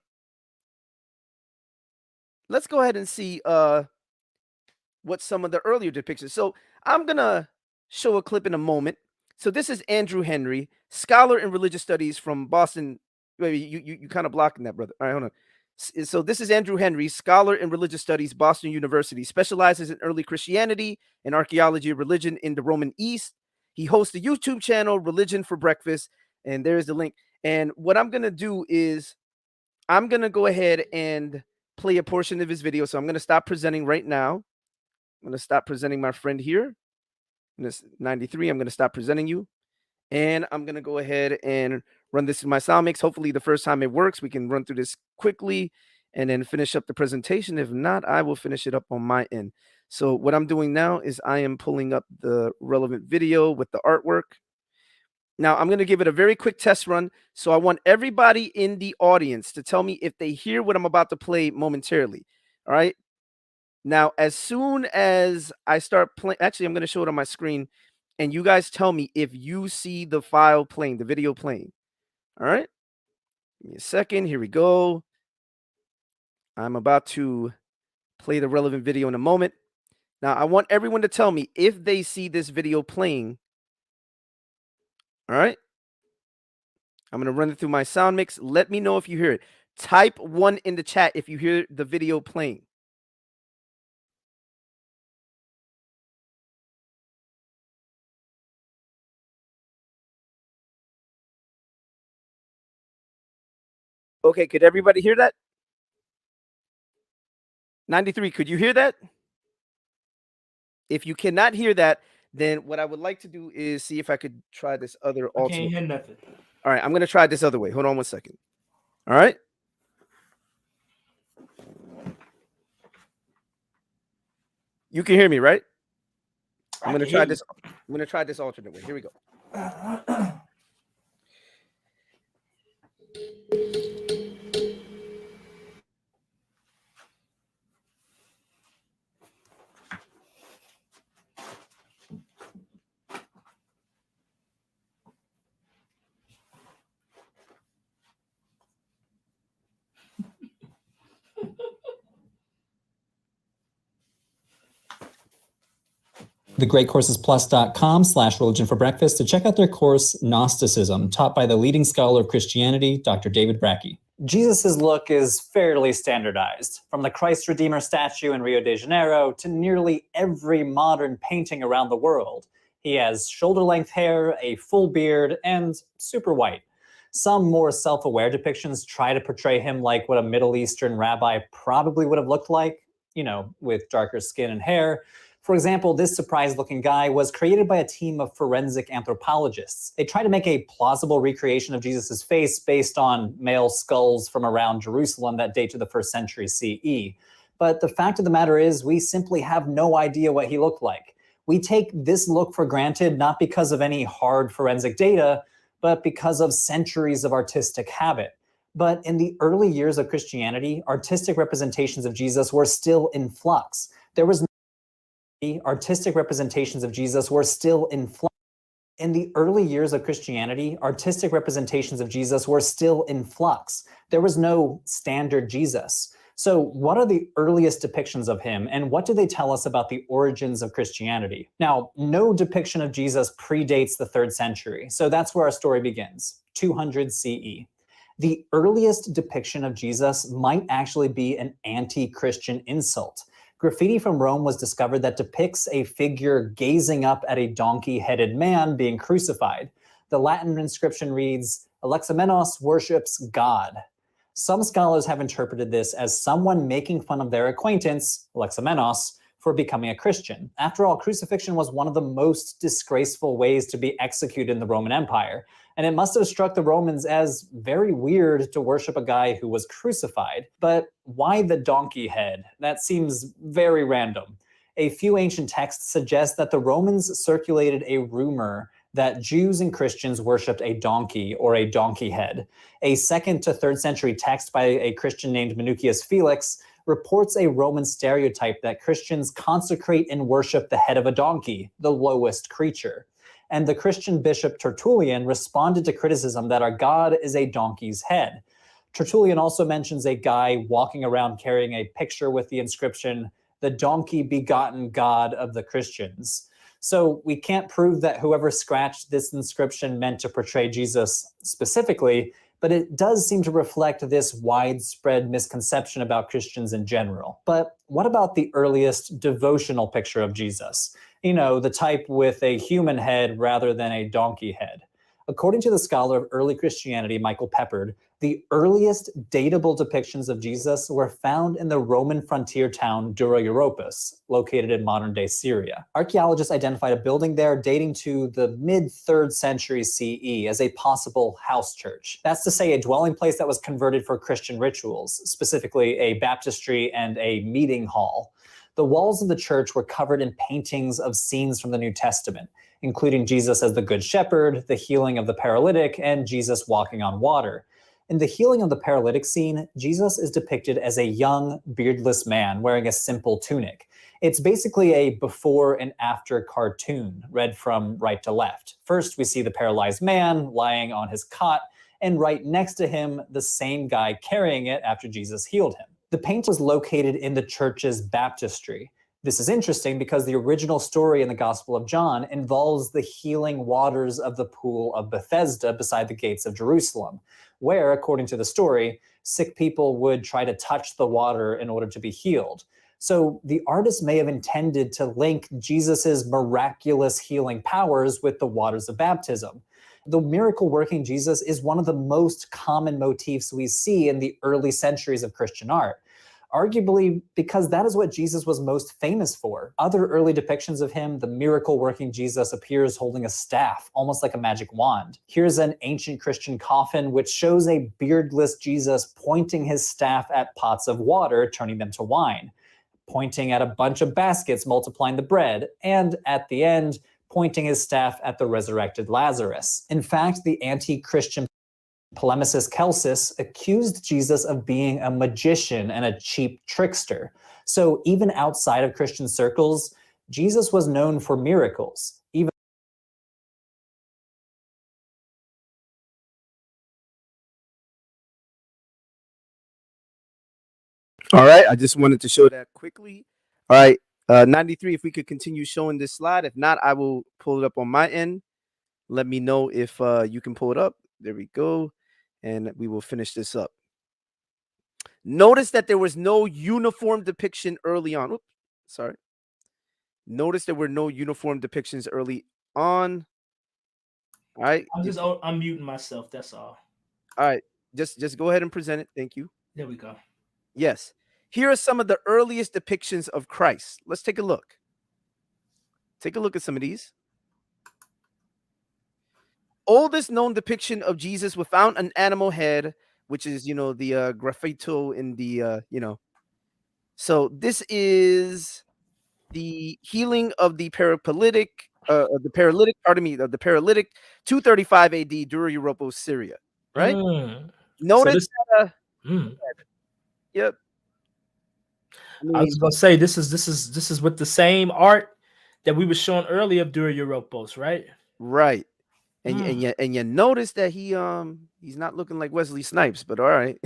S1: some of the earlier depictions. So I'm gonna show a clip in a moment. So this is Andrew Henry, scholar in religious studies from Boston. Wait, you kind of blocking that, brother. All right, hold on. So this is Andrew Henry, scholar in religious studies, Boston University, specializes in early Christianity and archaeology of religion in the Roman East. He hosts a YouTube channel, Religion for Breakfast, and there's the link. And what I'm gonna do is I'm gonna go ahead and play a portion of his video. So I'm gonna stop presenting right now. I'm going to stop presenting my friend here. And this 93, I'm going to stop presenting you. And I'm going to go ahead and run this in my sound mix. Hopefully the first time it works, we can run through this quickly and then finish up the presentation. If not, I will finish it up on my end. So what I'm doing now is I am pulling up the relevant video with the artwork. Now, I'm going to give it a very quick test run. So I want everybody in the audience to tell me if they hear what I'm about to play momentarily. All right. Now, as soon as I start playing, actually, I'm going to show it on my screen, and you guys tell me if you see the file playing, the video playing. All right. Give me a second. Here we go. I'm about to play the relevant video in a moment. Now, I want everyone to tell me if they see this video playing. All right. I'm going to run it through my sound mix. Let me know if you hear it. Type 1 in the chat if you hear the video playing. Okay, could everybody hear that? 93, could you hear that? If you cannot hear that, then what I would like to do is see if I could try this other
S2: I
S1: alternate.
S2: can't hear nothing.
S1: All right, I'm going to try this other way. Hold on 1 second. All right. You can hear me, right? I'm going to try this. I'm going to try this alternate way. Here we go.
S3: thegreatcoursesplus.com/religion for breakfast to check out their course Gnosticism, taught by the leading scholar of Christianity, Dr. David Brackey. Jesus' look is fairly standardized, from the Christ Redeemer statue in Rio de Janeiro to nearly every modern painting around the world. He has shoulder-length hair, a full beard, and super white. Some more self-aware depictions try to portray him like what a Middle Eastern rabbi probably would have looked like, with darker skin and hair. For example, this surprised-looking guy was created by a team of forensic anthropologists. They tried to make a plausible recreation of Jesus' face based on male skulls from around Jerusalem that date to the 1st century CE. But the fact of the matter is, we simply have no idea what he looked like. We take this look for granted not because of any hard forensic data, but because of centuries of artistic habit. But in the early years of Christianity, artistic representations of Jesus were still in flux. Artistic representations of Jesus were still in flux. In the early years of Christianity, artistic representations of Jesus were still in flux. There was no standard Jesus. So what are the earliest depictions of him, and what do they tell us about the origins of Christianity? Now, no depiction of Jesus predates the 3rd century, so that's where our story begins, 200 CE. The earliest depiction of Jesus might actually be an anti-Christian insult. Graffiti from Rome was discovered that depicts a figure gazing up at a donkey-headed man being crucified. The Latin inscription reads, "Alexamenos worships God." Some scholars have interpreted this as someone making fun of their acquaintance, Alexamenos, for becoming a Christian. After all, crucifixion was one of the most disgraceful ways to be executed in the Roman Empire, and it must have struck the Romans as very weird to worship a guy who was crucified. But why the donkey head? That seems very random. A few ancient texts suggest that the Romans circulated a rumor that Jews and Christians worshipped a donkey or a donkey head. A 2nd to 3rd century text by a Christian named Minucius Felix reports a Roman stereotype that Christians consecrate and worship the head of a donkey, the lowest creature. And the Christian bishop Tertullian responded to criticism that our God is a donkey's head. Tertullian also mentions a guy walking around carrying a picture with the inscription, "The donkey begotten God of the Christians." So we can't prove that whoever scratched this inscription meant to portray Jesus specifically, but it does seem to reflect this widespread misconception about Christians in general. But what about the earliest devotional picture of Jesus? The type with a human head rather than a donkey head. According to the scholar of early Christianity, Michael Peppard, the earliest datable depictions of Jesus were found in the Roman frontier town Dura Europos, located in modern-day Syria. Archaeologists identified a building there dating to the mid-3rd century CE as a possible house church. That's to say, a dwelling place that was converted for Christian rituals, specifically a baptistry and a meeting hall. The walls of the church were covered in paintings of scenes from the New Testament, including Jesus as the Good Shepherd, the healing of the paralytic, and Jesus walking on water. In the healing of the paralytic scene, Jesus is depicted as a young, beardless man wearing a simple tunic. It's basically a before and after cartoon, read from right to left. First, we see the paralyzed man lying on his cot, and right next to him, the same guy carrying it after Jesus healed him. The painting was located in the church's baptistry. This is interesting because the original story in the Gospel of John involves the healing waters of the pool of Bethesda beside the gates of Jerusalem, where, according to the story, sick people would try to touch the water in order to be healed. So the artist may have intended to link Jesus's miraculous healing powers with the waters of baptism. The miracle working Jesus is one of the most common motifs we see in the early centuries of Christian art, arguably because that is what Jesus was most famous for. Other early depictions of him, the miracle working Jesus appears holding a staff, almost like a magic wand. Here's an ancient Christian coffin which shows a beardless Jesus pointing his staff at pots of water, turning them to wine, pointing at a bunch of baskets, multiplying the bread, and at the end, pointing his staff at the resurrected Lazarus. In fact, the anti-Christian polemicist Celsus accused Jesus of being a magician and a cheap trickster. So even outside of Christian circles, Jesus was known for miracles. Even
S1: All right, I just wanted to show that quickly. All right, 93, if we could continue showing this slide. If not, I will pull it up on my end. Let me know if you can pull it up. There we go. And we will finish this up. Notice that there was no uniform depiction early on. Oops, sorry. Notice there were no uniform depictions early on. All right.
S2: I'm muting myself. That's all.
S1: All right. Just go ahead and present it. Thank you.
S2: There we go.
S1: Yes. Here are some of the earliest depictions of Christ. Let's take a look. Take a look at some of these. Oldest known depiction of Jesus without an animal head, which is, the graffito in the, So this is the healing of the paralytic, of the paralytic 235 AD, Dura Europos, Syria, right? Notice that, yep.
S2: I was gonna say this is with the same art that we were showing earlier of Dura Europos, right?
S1: Right. And you notice that he's not looking like Wesley Snipes, but all right.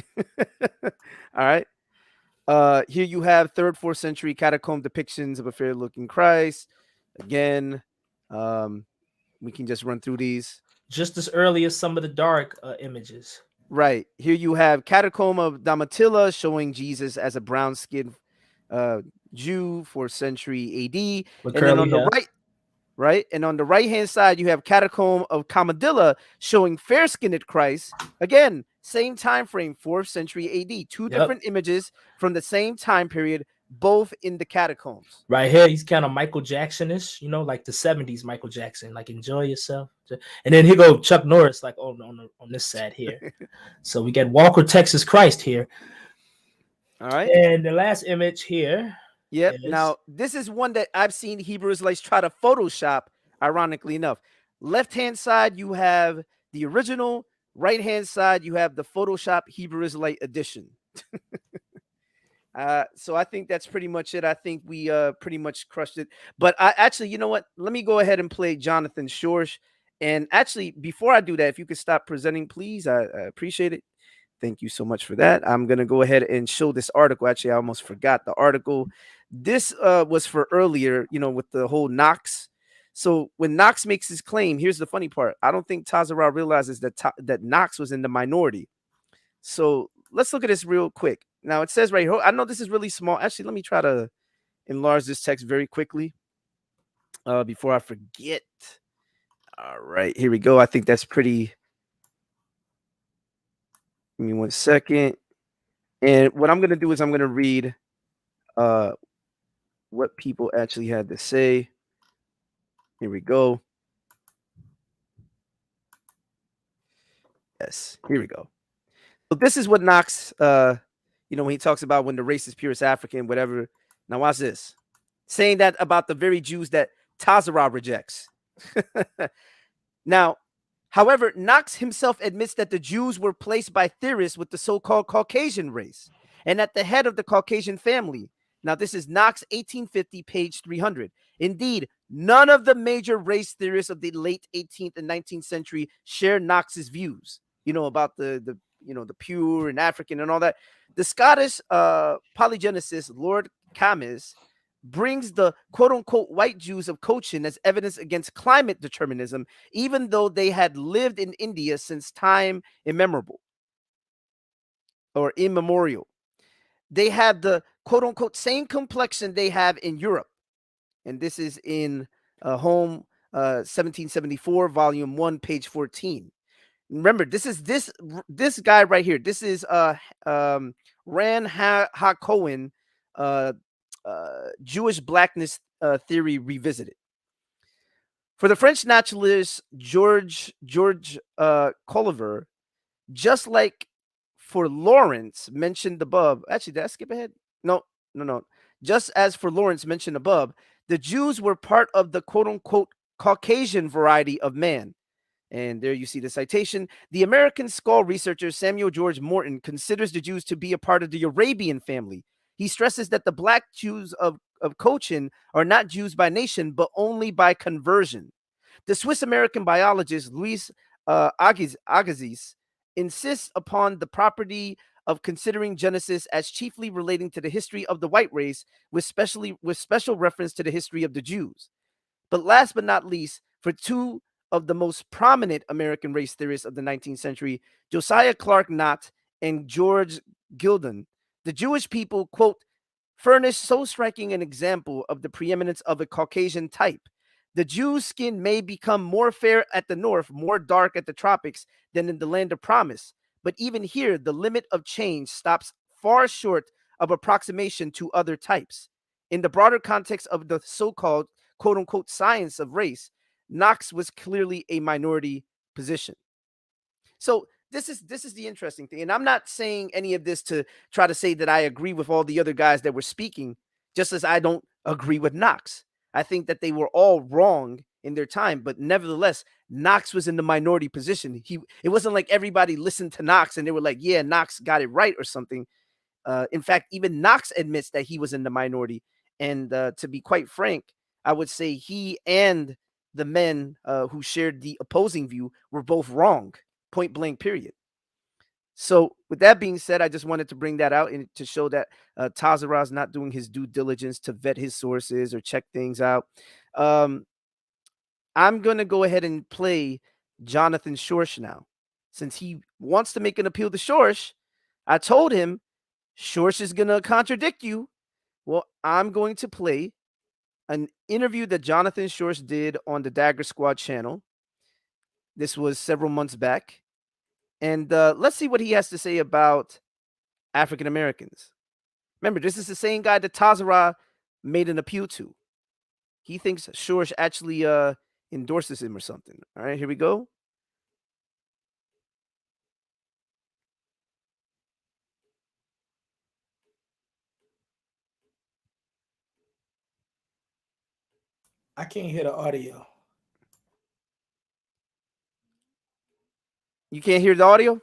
S1: All right. Here you have 3rd, 4th century catacomb depictions of a fair-looking Christ. Again, we can just run through these.
S2: Just as early as some of the dark images.
S1: Right. Here you have catacomb of Domitilla showing Jesus as a brown-skinned Jew, 4th century AD.
S2: With
S1: and then on
S2: hair.
S1: the right, and on the right-hand side, you have catacomb of Camodilla showing fair-skinned Christ. Again, same time frame, 4th century AD. Two different images from the same time period, both in the catacombs.
S2: Right here, he's kind of Michael Jackson-ish, like the 70s Michael Jackson, like enjoy yourself. And then here go Chuck Norris, like on this side here. So we get Walker, Texas Christ here.
S1: All right.
S2: And the last image here.
S1: Yep. Now, this is one that I've seen Hebrew Israelites try to Photoshop, ironically enough. Left-hand side, you have the original. Right-hand side, you have the Photoshop Hebrew Israelite edition. So I think that's pretty much it. I think we pretty much crushed it. But I actually, you know what? Let me go ahead and play Jonathan Shorsh. And actually, before I do that, if you could stop presenting, please, I appreciate it. Thank you so much for that. I'm going to go ahead and show this article. Actually, I almost forgot the article. This was for earlier, with the whole Knox. So when Knox makes his claim, here's the funny part. I don't think Tazarah realizes that Knox was in the minority. So let's look at this real quick. Now, it says right here, I know this is really small. Actually, let me try to enlarge this text very quickly before I forget. All right, here we go. I think that's pretty. Give me 1 second. And what I'm going to do is I'm going to read what people actually had to say. Here we go. Yes, here we go. So this is what Knox, when he talks about when the race is purest African, whatever. Now watch this. saying that about the very Jews that Tazarah rejects. Now, however, Knox himself admits that the Jews were placed by theorists with the so-called Caucasian race and at the head of the Caucasian family. Now, this is Knox 1850, page 300. Indeed, none of the major race theorists of the late 18th and 19th century share Knox's views, about the pure and African and all that. The Scottish polygenicist Lord Camus brings the quote-unquote white Jews of Cochin as evidence against climate determinism, even though they had lived in India since time immemorial or immemorial. They had the quote-unquote same complexion they have in Europe. And this is in Home 1774, volume 1, page 14. Remember, this is this guy right here. This is Ran Ha-Cohen, Jewish blackness theory revisited. For the French naturalist George Colliver, just like for Lawrence mentioned above, actually, did I skip ahead? No. Just as for Lawrence mentioned above, the Jews were part of the quote-unquote Caucasian variety of man. And there you see the citation. The American skull researcher Samuel George Morton considers the Jews to be a part of the Arabian family. He stresses that the black Jews of Cochin are not Jews by nation, but only by conversion. The Swiss-American biologist Luis Agassiz insists upon the property of considering Genesis as chiefly relating to the history of the white race, with special reference to the history of the Jews. But last but not least, for two of the most prominent American race theorists of the 19th century, Josiah Clark Knott and George Gildon, the Jewish people, quote, furnish so striking an example of the preeminence of a Caucasian type. The Jew's skin may become more fair at the north, more dark at the tropics than in the land of promise. But even here, the limit of change stops far short of approximation to other types. In the broader context of the so-called quote-unquote science of race, Knox was clearly a minority position. So this is the interesting thing. And I'm not saying any of this to try to say that I agree with all the other guys that were speaking, just as I don't agree with Knox. I think that they were all wrong in their time, but nevertheless, Knox was in the minority position. It wasn't like everybody listened to Knox and they were like, yeah, Knox got it right or something. In fact, even Knox admits that he was in the minority. And to be quite frank, I would say he and the men who shared the opposing view were both wrong, point blank, period. So with that being said, I just wanted to bring that out and to show that Tazarah is not doing his due diligence to vet his sources or check things out. I'm going to go ahead and play Jonathan Schorsch now. Since he wants to make an appeal to Schorsch, I told him Schorsch is going to contradict you. Well, I'm going to play an interview that Jonathan Schorsch did on the Dagger Squad channel. This was several months back. And let's see what he has to say about African Americans. Remember, this is the same guy that Tazarah made an appeal to. He thinks Schorsch actually endorses him or something. All right, here we go.
S2: I can't hear the audio.
S1: You can't hear the audio?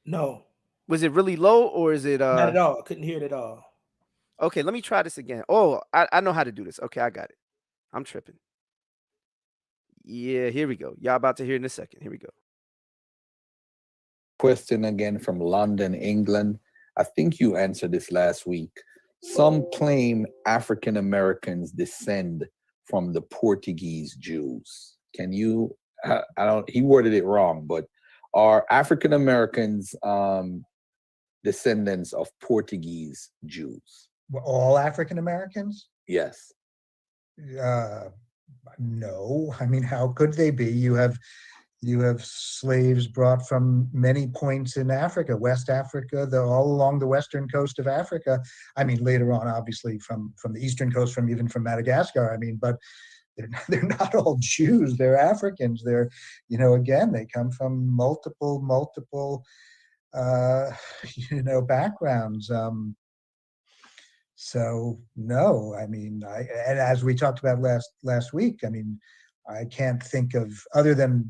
S2: No.
S1: Was it really low or is it
S2: Not at all. I couldn't hear it at all.
S1: Okay, let me try this again. Oh, I know how to do this. Okay, I got it. I'm tripping. Yeah, here we go. Y'all about to hear in a second. Here we go.
S4: Question again from London, England. I think you answered this last week. Some claim African Americans descend from the Portuguese Jews. Can you, he worded it wrong, but are African Americans descendants of Portuguese Jews?
S5: All African Americans?
S4: Yes.
S5: No. I mean, how could they be? You have slaves brought from many points in Africa, West Africa, all along the western coast of Africa. I mean, later on, obviously, from the eastern coast, even from Madagascar. I mean, but they're not all Jews. They're Africans. They're, again, they come from multiple backgrounds. So no, I mean, and as we talked about last week, I mean, I can't think of, other than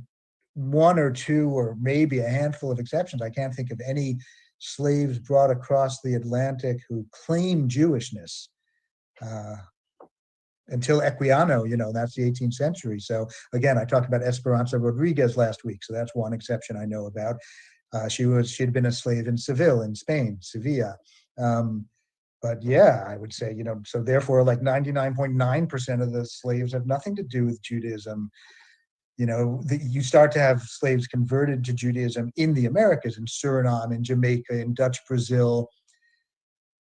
S5: one or two or maybe a handful of exceptions, I can't think of any slaves brought across the Atlantic who claim Jewishness uh, until Equiano, that's the 18th century. So again, I talked about Esperanza Rodriguez last week, so that's one exception I know about. She'd been a slave in Seville, in Spain, Sevilla. But yeah, I would say, so therefore, like 99.9% of the slaves have nothing to do with Judaism. You start to have slaves converted to Judaism in the Americas, in Suriname, in Jamaica, in Dutch Brazil.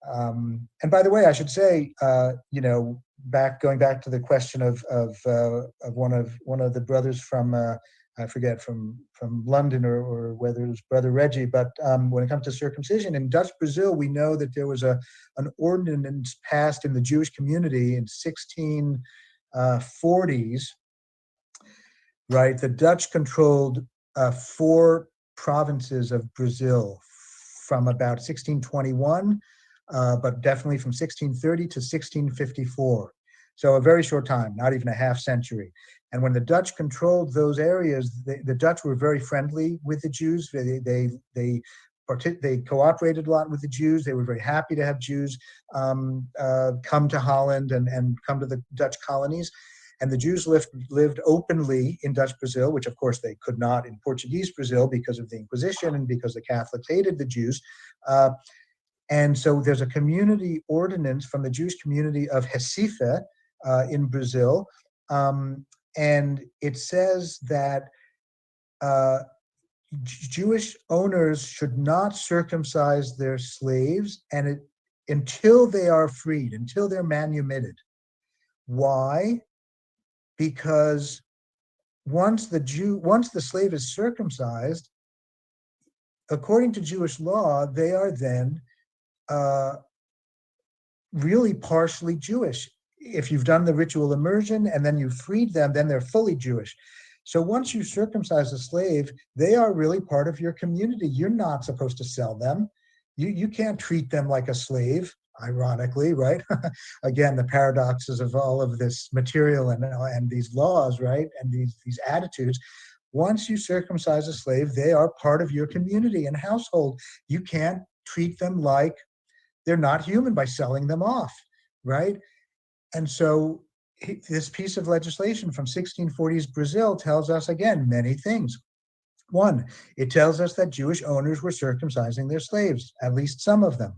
S5: And by the way, I should say, going back to the question of one of the brothers from I forget from London or whether it was Brother Reggie, but when it comes to circumcision in Dutch Brazil, we know that there was an ordinance passed in the Jewish community in 1640s. Right, the Dutch controlled 4 provinces of Brazil from about 1621, but definitely from 1630 to 1654. So a very short time, not even a half century. And when the Dutch controlled those areas, the Dutch were very friendly with the Jews. They cooperated a lot with the Jews. They were very happy to have Jews come to Holland and come to the Dutch colonies. And the Jews lived openly in Dutch Brazil, which of course they could not in Portuguese Brazil because of the Inquisition and because the Catholics hated the Jews. And so there's a community ordinance from the Jewish community of Recife in Brazil. And it says that Jewish owners should not circumcise their slaves until they are freed, until they're manumitted. Why? Because once the slave is circumcised, according to Jewish law, they are then really partially Jewish. If you've done the ritual immersion and then you freed them, then they're fully Jewish. So once you circumcise a slave, they are really part of your community. You're not supposed to sell them. You can't treat them like a slave, ironically, right? Again, the paradoxes of all of this material and these laws, right? And these attitudes. Once you circumcise a slave, they are part of your community and household. You can't treat them like they're not human by selling them off, right? And so this piece of legislation from 1640s Brazil tells us, again, many things. One, it tells us that Jewish owners were circumcising their slaves, at least some of them.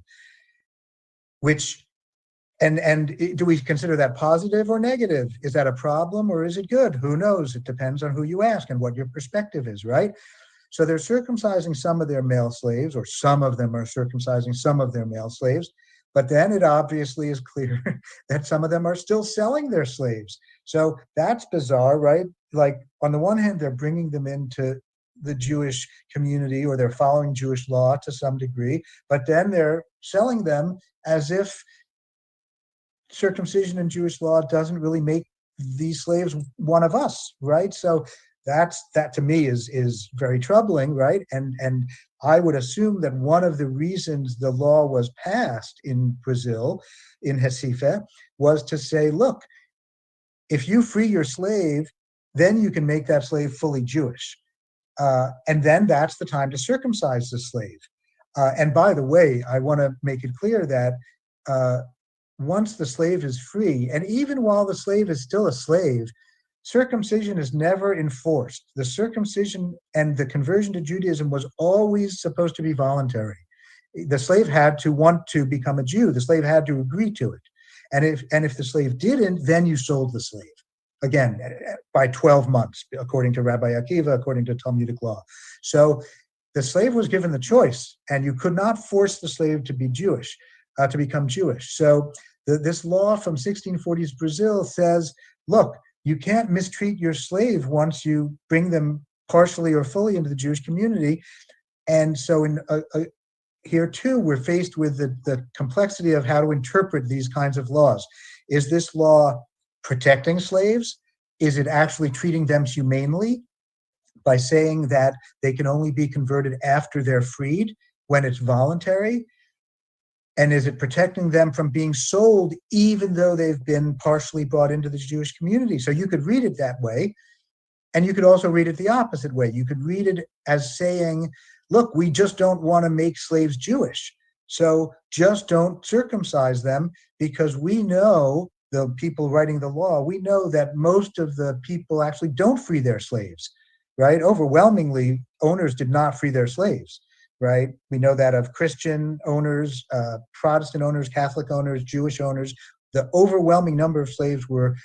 S5: And do we consider that positive or negative? Is that a problem or is it good? Who knows? It depends on who you ask and what your perspective is, right? So they're circumcising some of their male slaves, or some of them are circumcising some of their male slaves. But then it obviously is clear that some of them are still selling their slaves. So that's bizarre, right? Like, on the one hand, they're bringing them into the Jewish community, or they're following Jewish law to some degree, but then they're selling them as if circumcision in Jewish law doesn't really make these slaves one of us, right? So that to me is very troubling, right? And I would assume that one of the reasons the law was passed in Brazil, in Recife, was to say, look, if you free your slave, then you can make that slave fully Jewish. And then that's the time to circumcise the slave. And by the way, I want to make it clear that once the slave is free, and even while the slave is still a slave, circumcision is never enforced. The circumcision and the conversion to Judaism was always supposed to be voluntary. The slave had to want to become a Jew. The slave had to agree to it. And if the slave didn't, then you sold the slave. Again, by 12 months, according to Rabbi Akiva, according to Talmudic law. So the slave was given the choice, and you could not force the slave to be Jewish, to become Jewish. So this law from 1640s Brazil says, look, you can't mistreat your slave once you bring them partially or fully into the Jewish community. And so here too, we're faced with the complexity of how to interpret these kinds of laws. Is this law protecting slaves? Is it actually treating them humanely by saying that they can only be converted after they're freed when it's voluntary? And is it protecting them from being sold, even though they've been partially brought into the Jewish community? So you could read it that way. And you could also read it the opposite way. You could read it as saying, look, we just don't want to make slaves Jewish. So just don't circumcise them, because we know, the people writing the law, we know that most of the people actually don't free their slaves, right? Overwhelmingly, owners did not free their slaves, right? We know that of Christian owners, Protestant owners, Catholic owners, Jewish owners. The overwhelming number of slaves were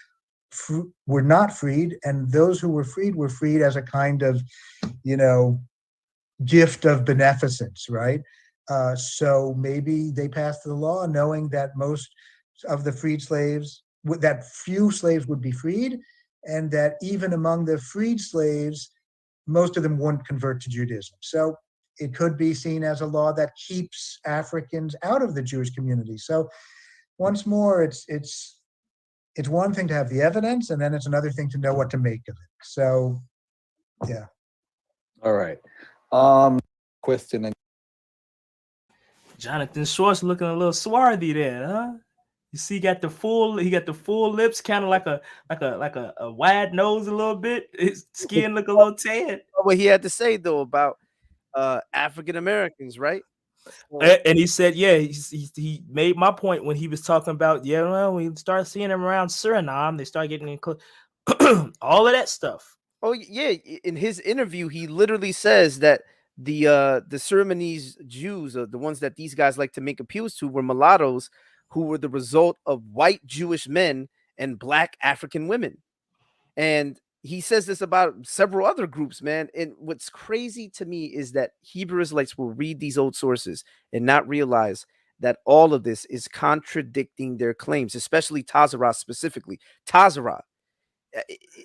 S5: not freed, and those who were freed as a kind of, gift of beneficence, right? So maybe they passed the law knowing that most of the freed slaves, that few slaves would be freed, and that even among the freed slaves, most of them wouldn't convert to Judaism. So it could be seen as a law that keeps Africans out of the Jewish community. So once more, it's one thing to have the evidence, and then it's another thing to know what to make of it. So, yeah.
S4: All right. Question.
S2: Jonathan Short's looking a little swarthy there, huh? You see, he got the full lips, kind of like a wide nose a little bit. His skin look a little tan.
S1: What he had to say though about African Americans, right?
S2: And he said, yeah, he made my point when he was talking about, well, we start seeing them around Suriname, they start getting all of that stuff.
S1: Oh yeah, in his interview, he literally says that the Surinamese Jews, the ones that these guys like to make appeals to, were mulattoes who were the result of white Jewish men and black African women. And he says this about several other groups, man. And what's crazy to me is that Hebrew Israelites will read these old sources and not realize that all of this is contradicting their claims, especially Tazarah specifically. Tazarah,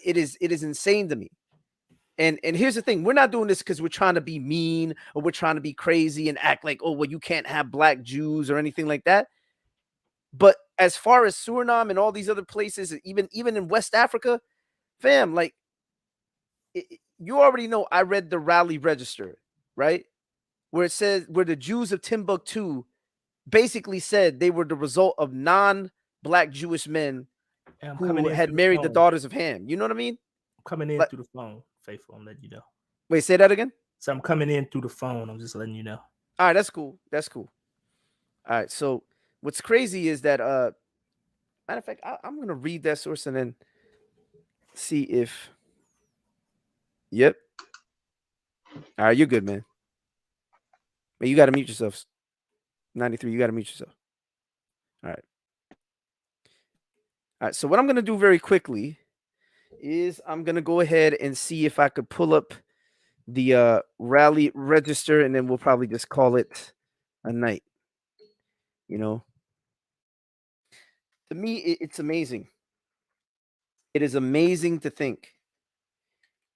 S1: it is insane to me. And here's the thing: we're not doing this because we're trying to be mean or we're trying to be crazy and act like, oh, well, you can't have black Jews or anything like that. But as far as Suriname and all these other places, even in West Africa, fam, like you already know, I read the Raleigh Register, right? Where it says, where the Jews of Timbuktu basically said they were the result of non-black Jewish men who had married the daughters of Ham. You know what I mean?
S2: I'm coming in through the phone, Faithful. I'm letting you know.
S1: Wait, say that again?
S2: So I'm coming in through the phone. I'm just letting you know.
S1: All right, that's cool. That's cool. All right, so what's crazy is that, matter of fact, I'm going to read that source and then see if, yep. All right, you're good, man. But you got to mute yourself. 93, you got to mute yourself. All right. All right, so what I'm going to do very quickly is I'm going to go ahead and see if I could pull up the Raleigh Register, and then we'll probably just call it a night. You know, to me, it's amazing. It is amazing to think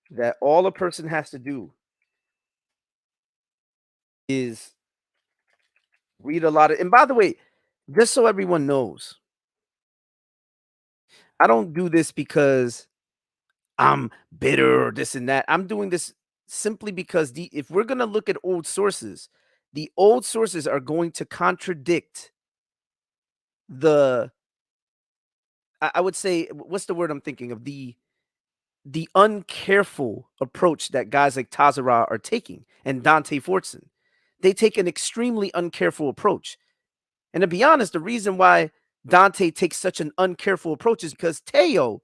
S1: that all a person has to do is read a lot of, and by the way, just so everyone knows, I don't do this because I'm bitter or this and that. I'm doing this simply because if we're going to look at old sources, the old sources are going to contradict I would say, what's the word I'm thinking of? The uncareful approach that guys like Tazarah are taking and Dante Fortson. They take an extremely uncareful approach. And to be honest, the reason why Dante takes such an uncareful approach is because Teo,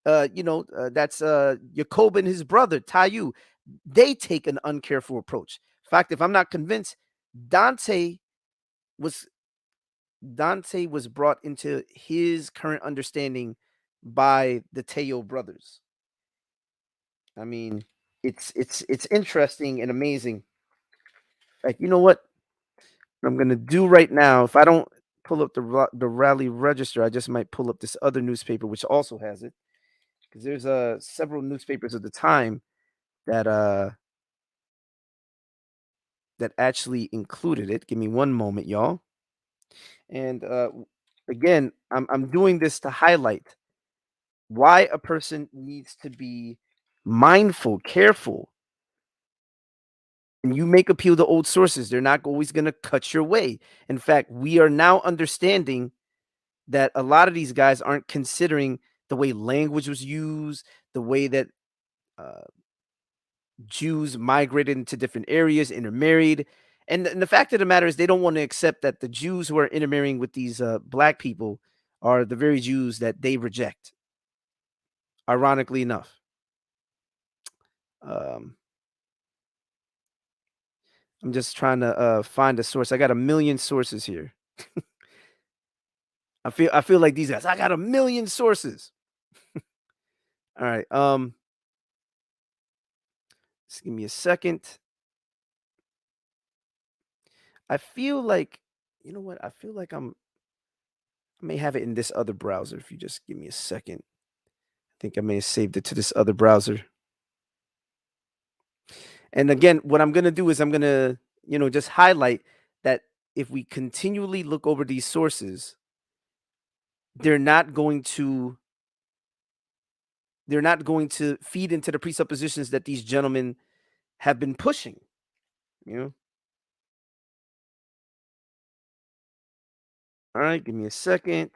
S1: that's Jacob and his brother, Tayu, they take an uncareful approach. In fact, if I'm not convinced, Dante was brought into his current understanding by the Teo brothers. I mean, it's interesting and amazing. Like, you know what I'm gonna do right now? If I don't pull up the Raleigh Register, I just might pull up this other newspaper, which also has it, because there's several newspapers at the time that that actually included it. Give me one moment, y'all. And again, I'm doing this to highlight why a person needs to be mindful, careful And you make appeal to old sources. They're not always going to cut your way. In fact, we are now understanding that a lot of these guys aren't considering the way language was used, the way that uh, Jews migrated into different areas, intermarried. And the fact of the matter is, they don't want to accept that the Jews who are intermarrying with these black people are the very Jews that they reject, ironically enough. Um, I'm just trying to find a source. I got a million sources here. I feel like these guys. I got a million sources. All right. Just give me a second. I feel like, you know what? I feel like I may have it in this other browser. If you just give me a second. I think I may have saved it to this other browser. And again, what I'm gonna do is I'm gonna, just highlight that if we continually look over these sources, they're not going to feed into the presuppositions that these gentlemen have been pushing. You know. All right, give me a second.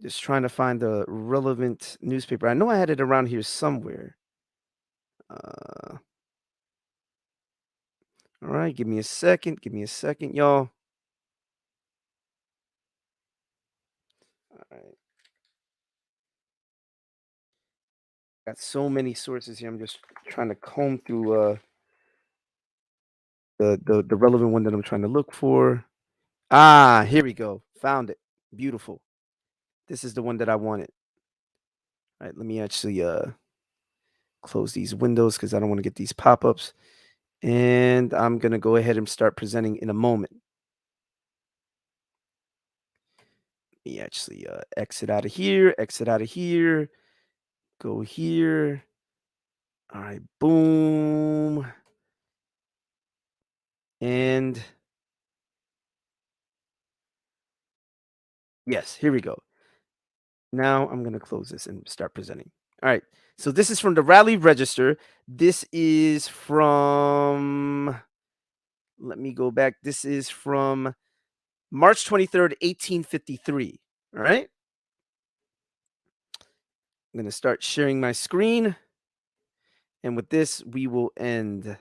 S1: Just trying to find the relevant newspaper. I know I had it around here somewhere. All right, give me a second. Give me a second, y'all. All right. Got so many sources here. I'm just trying to comb through the relevant one that I'm trying to look for. Ah, here we go. Found it. Beautiful. This is the one that I wanted. All right, let me actually close these windows because I don't want to get these pop-ups. And I'm gonna go ahead and start presenting in a moment. Let me actually exit out of here, go here. All right, boom. And yes, here we go. Now I'm going to close this and start presenting. All right. So this is from the Raleigh Register. This is from, let me go back. This is from March 23rd, 1853. All right. I'm going to start sharing my screen. And with this, we will end.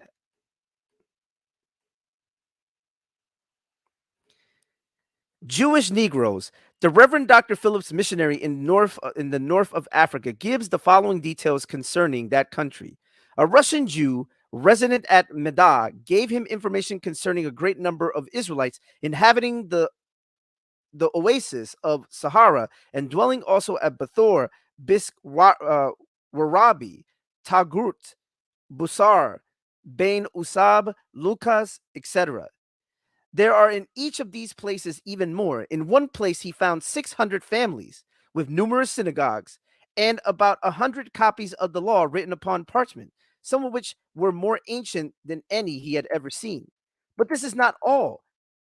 S1: Jewish Negroes. The Reverend Dr. Phillips, missionary in the north of Africa, gives the following details concerning that country. A Russian Jew resident at Medha gave him information concerning a great number of Israelites inhabiting the oasis of Sahara and dwelling also at Bathor, Bisk, Warabi, Tagut, Busar, Bain Usab, Lucas, etc. There are in each of these places even more. In one place, he found 600 families with numerous synagogues and about 100 copies of the law written upon parchment, some of which were more ancient than any he had ever seen. But this is not all.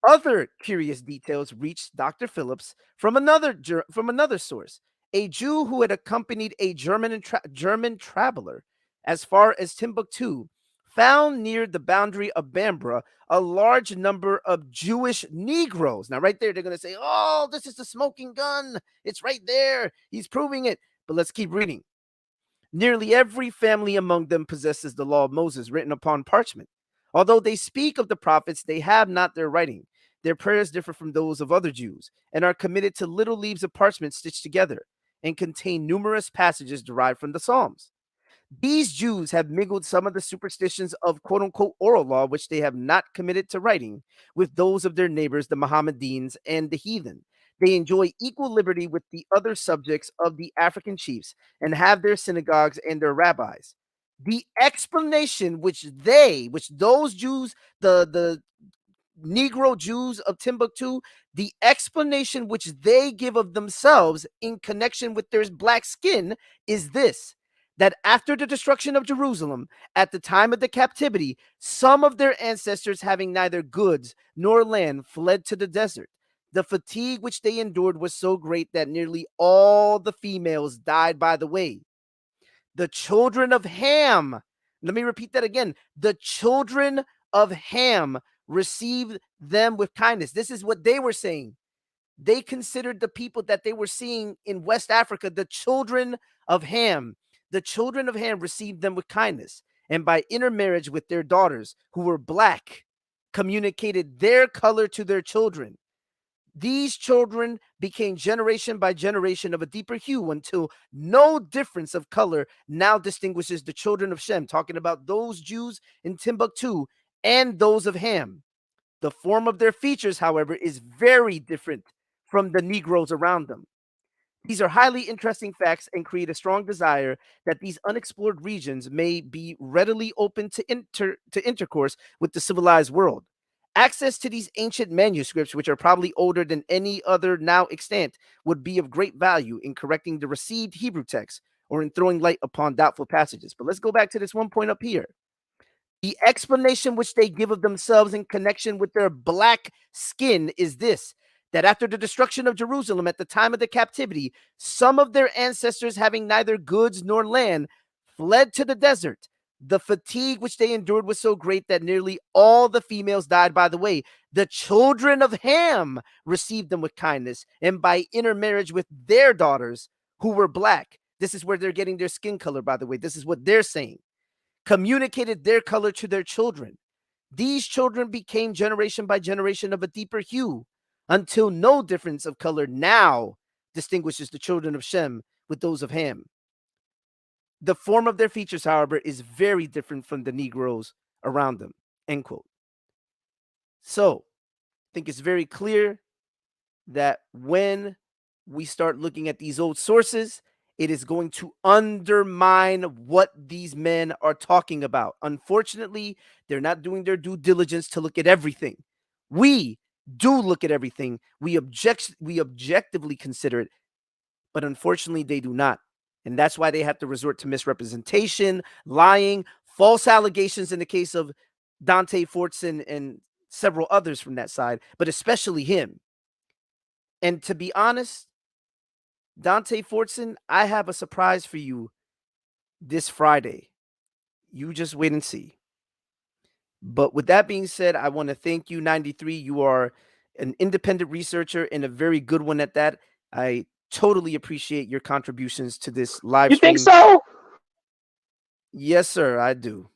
S1: Other curious details reached Dr. Phillips from another source, a Jew who had accompanied a German traveler as far as Timbuktu, found near the boundary of Bambara a large number of Jewish Negroes. Now, right there, they're going to say, oh, this is the smoking gun. It's right there. He's proving it. But let's keep reading. Nearly every family among them possesses the law of Moses written upon parchment. Although they speak of the prophets, they have not their writing. Their prayers differ from those of other Jews and are committed to little leaves of parchment stitched together and contain numerous passages derived from the Psalms. These Jews have mingled some of the superstitions of quote unquote oral law, which they have not committed to writing, with those of their neighbors, the Mohammedans and the heathen. They enjoy equal liberty with the other subjects of the African chiefs and have their synagogues and their rabbis. The explanation which those Jews, the Negro Jews of Timbuktu, the explanation which they give of themselves in connection with their black skin is this: that after the destruction of Jerusalem, at the time of the captivity, some of their ancestors, having neither goods nor land, fled to the desert. The fatigue which they endured was so great that nearly all the females died by the way. The children of Ham, let me repeat that again. The children of Ham received them with kindness. This is what they were saying. They considered the people that they were seeing in West Africa the children of Ham. The children of Ham received them with kindness, and by intermarriage with their daughters, who were black, communicated their color to their children. These children became generation by generation of a deeper hue until no difference of color now distinguishes the children of Shem, talking about those Jews in Timbuktu and those of Ham. The form of their features, however, is very different from the Negroes around them. These are highly interesting facts and create a strong desire that these unexplored regions may be readily open to intercourse with the civilized world. Access to these ancient manuscripts, which are probably older than any other now extant, would be of great value in correcting the received Hebrew text or in throwing light upon doubtful passages. But let's go back to this one point up here. The explanation which they give of themselves in connection with their black skin is this: that after the destruction of Jerusalem at the time of the captivity, some of their ancestors, having neither goods nor land, fled to the desert. The fatigue which they endured was so great that nearly all the females died by the way. The children of Ham received them with kindness, and by intermarriage with their daughters, who were black. This is where they're getting their skin color, by the way. This is what they're saying. Communicated their color to their children. These children became generation by generation of a deeper hue, until no difference of color now distinguishes the children of Shem with those of Ham. The form of their features, however, is very different from the Negroes around them. End quote. So, I think it's very clear that when we start looking at these old sources, it is going to undermine what these men are talking about. Unfortunately, they're not doing their due diligence to look at everything. We do look at everything. We objectively consider it, but unfortunately, they do not. And that's why they have to resort to misrepresentation, lying, false allegations in the case of Dante Fortson and several others from that side, but especially him. And to be honest, Dante Fortson, I have a surprise for you this Friday. You just wait and see. But with that being said, I want to thank you, 93. You are an independent researcher and a very good one at that. I totally appreciate your contributions to this live stream.
S2: You think so?
S1: Yes, sir, I do.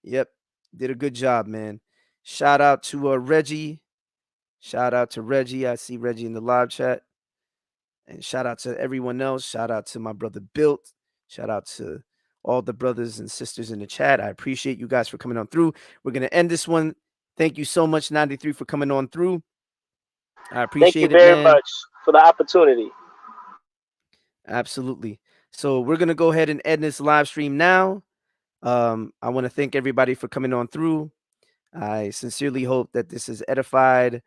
S1: Yep, did a good job, man. Shout out to Reggie. Shout out to Reggie. I see Reggie in the live chat. And shout out to everyone else. Shout out to my brother Built. Shout out to all the brothers and sisters in the chat. I appreciate you guys for coming on through. We're going to end this one. Thank you so much, 93, for coming on through. I appreciate it, man.
S2: Thank you very much for the opportunity.
S1: Absolutely. So we're going to go ahead and end this live stream now. I want to thank everybody for coming on through. I sincerely hope that this has edified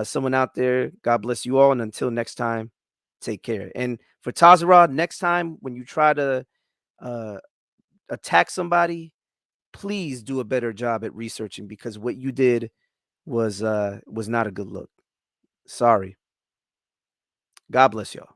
S1: someone out there. God bless you all. And until next time, take care. And for Tazarah, next time when you try to attack somebody, please do a better job at researching, because what you did was not a good look. Sorry. God bless y'all.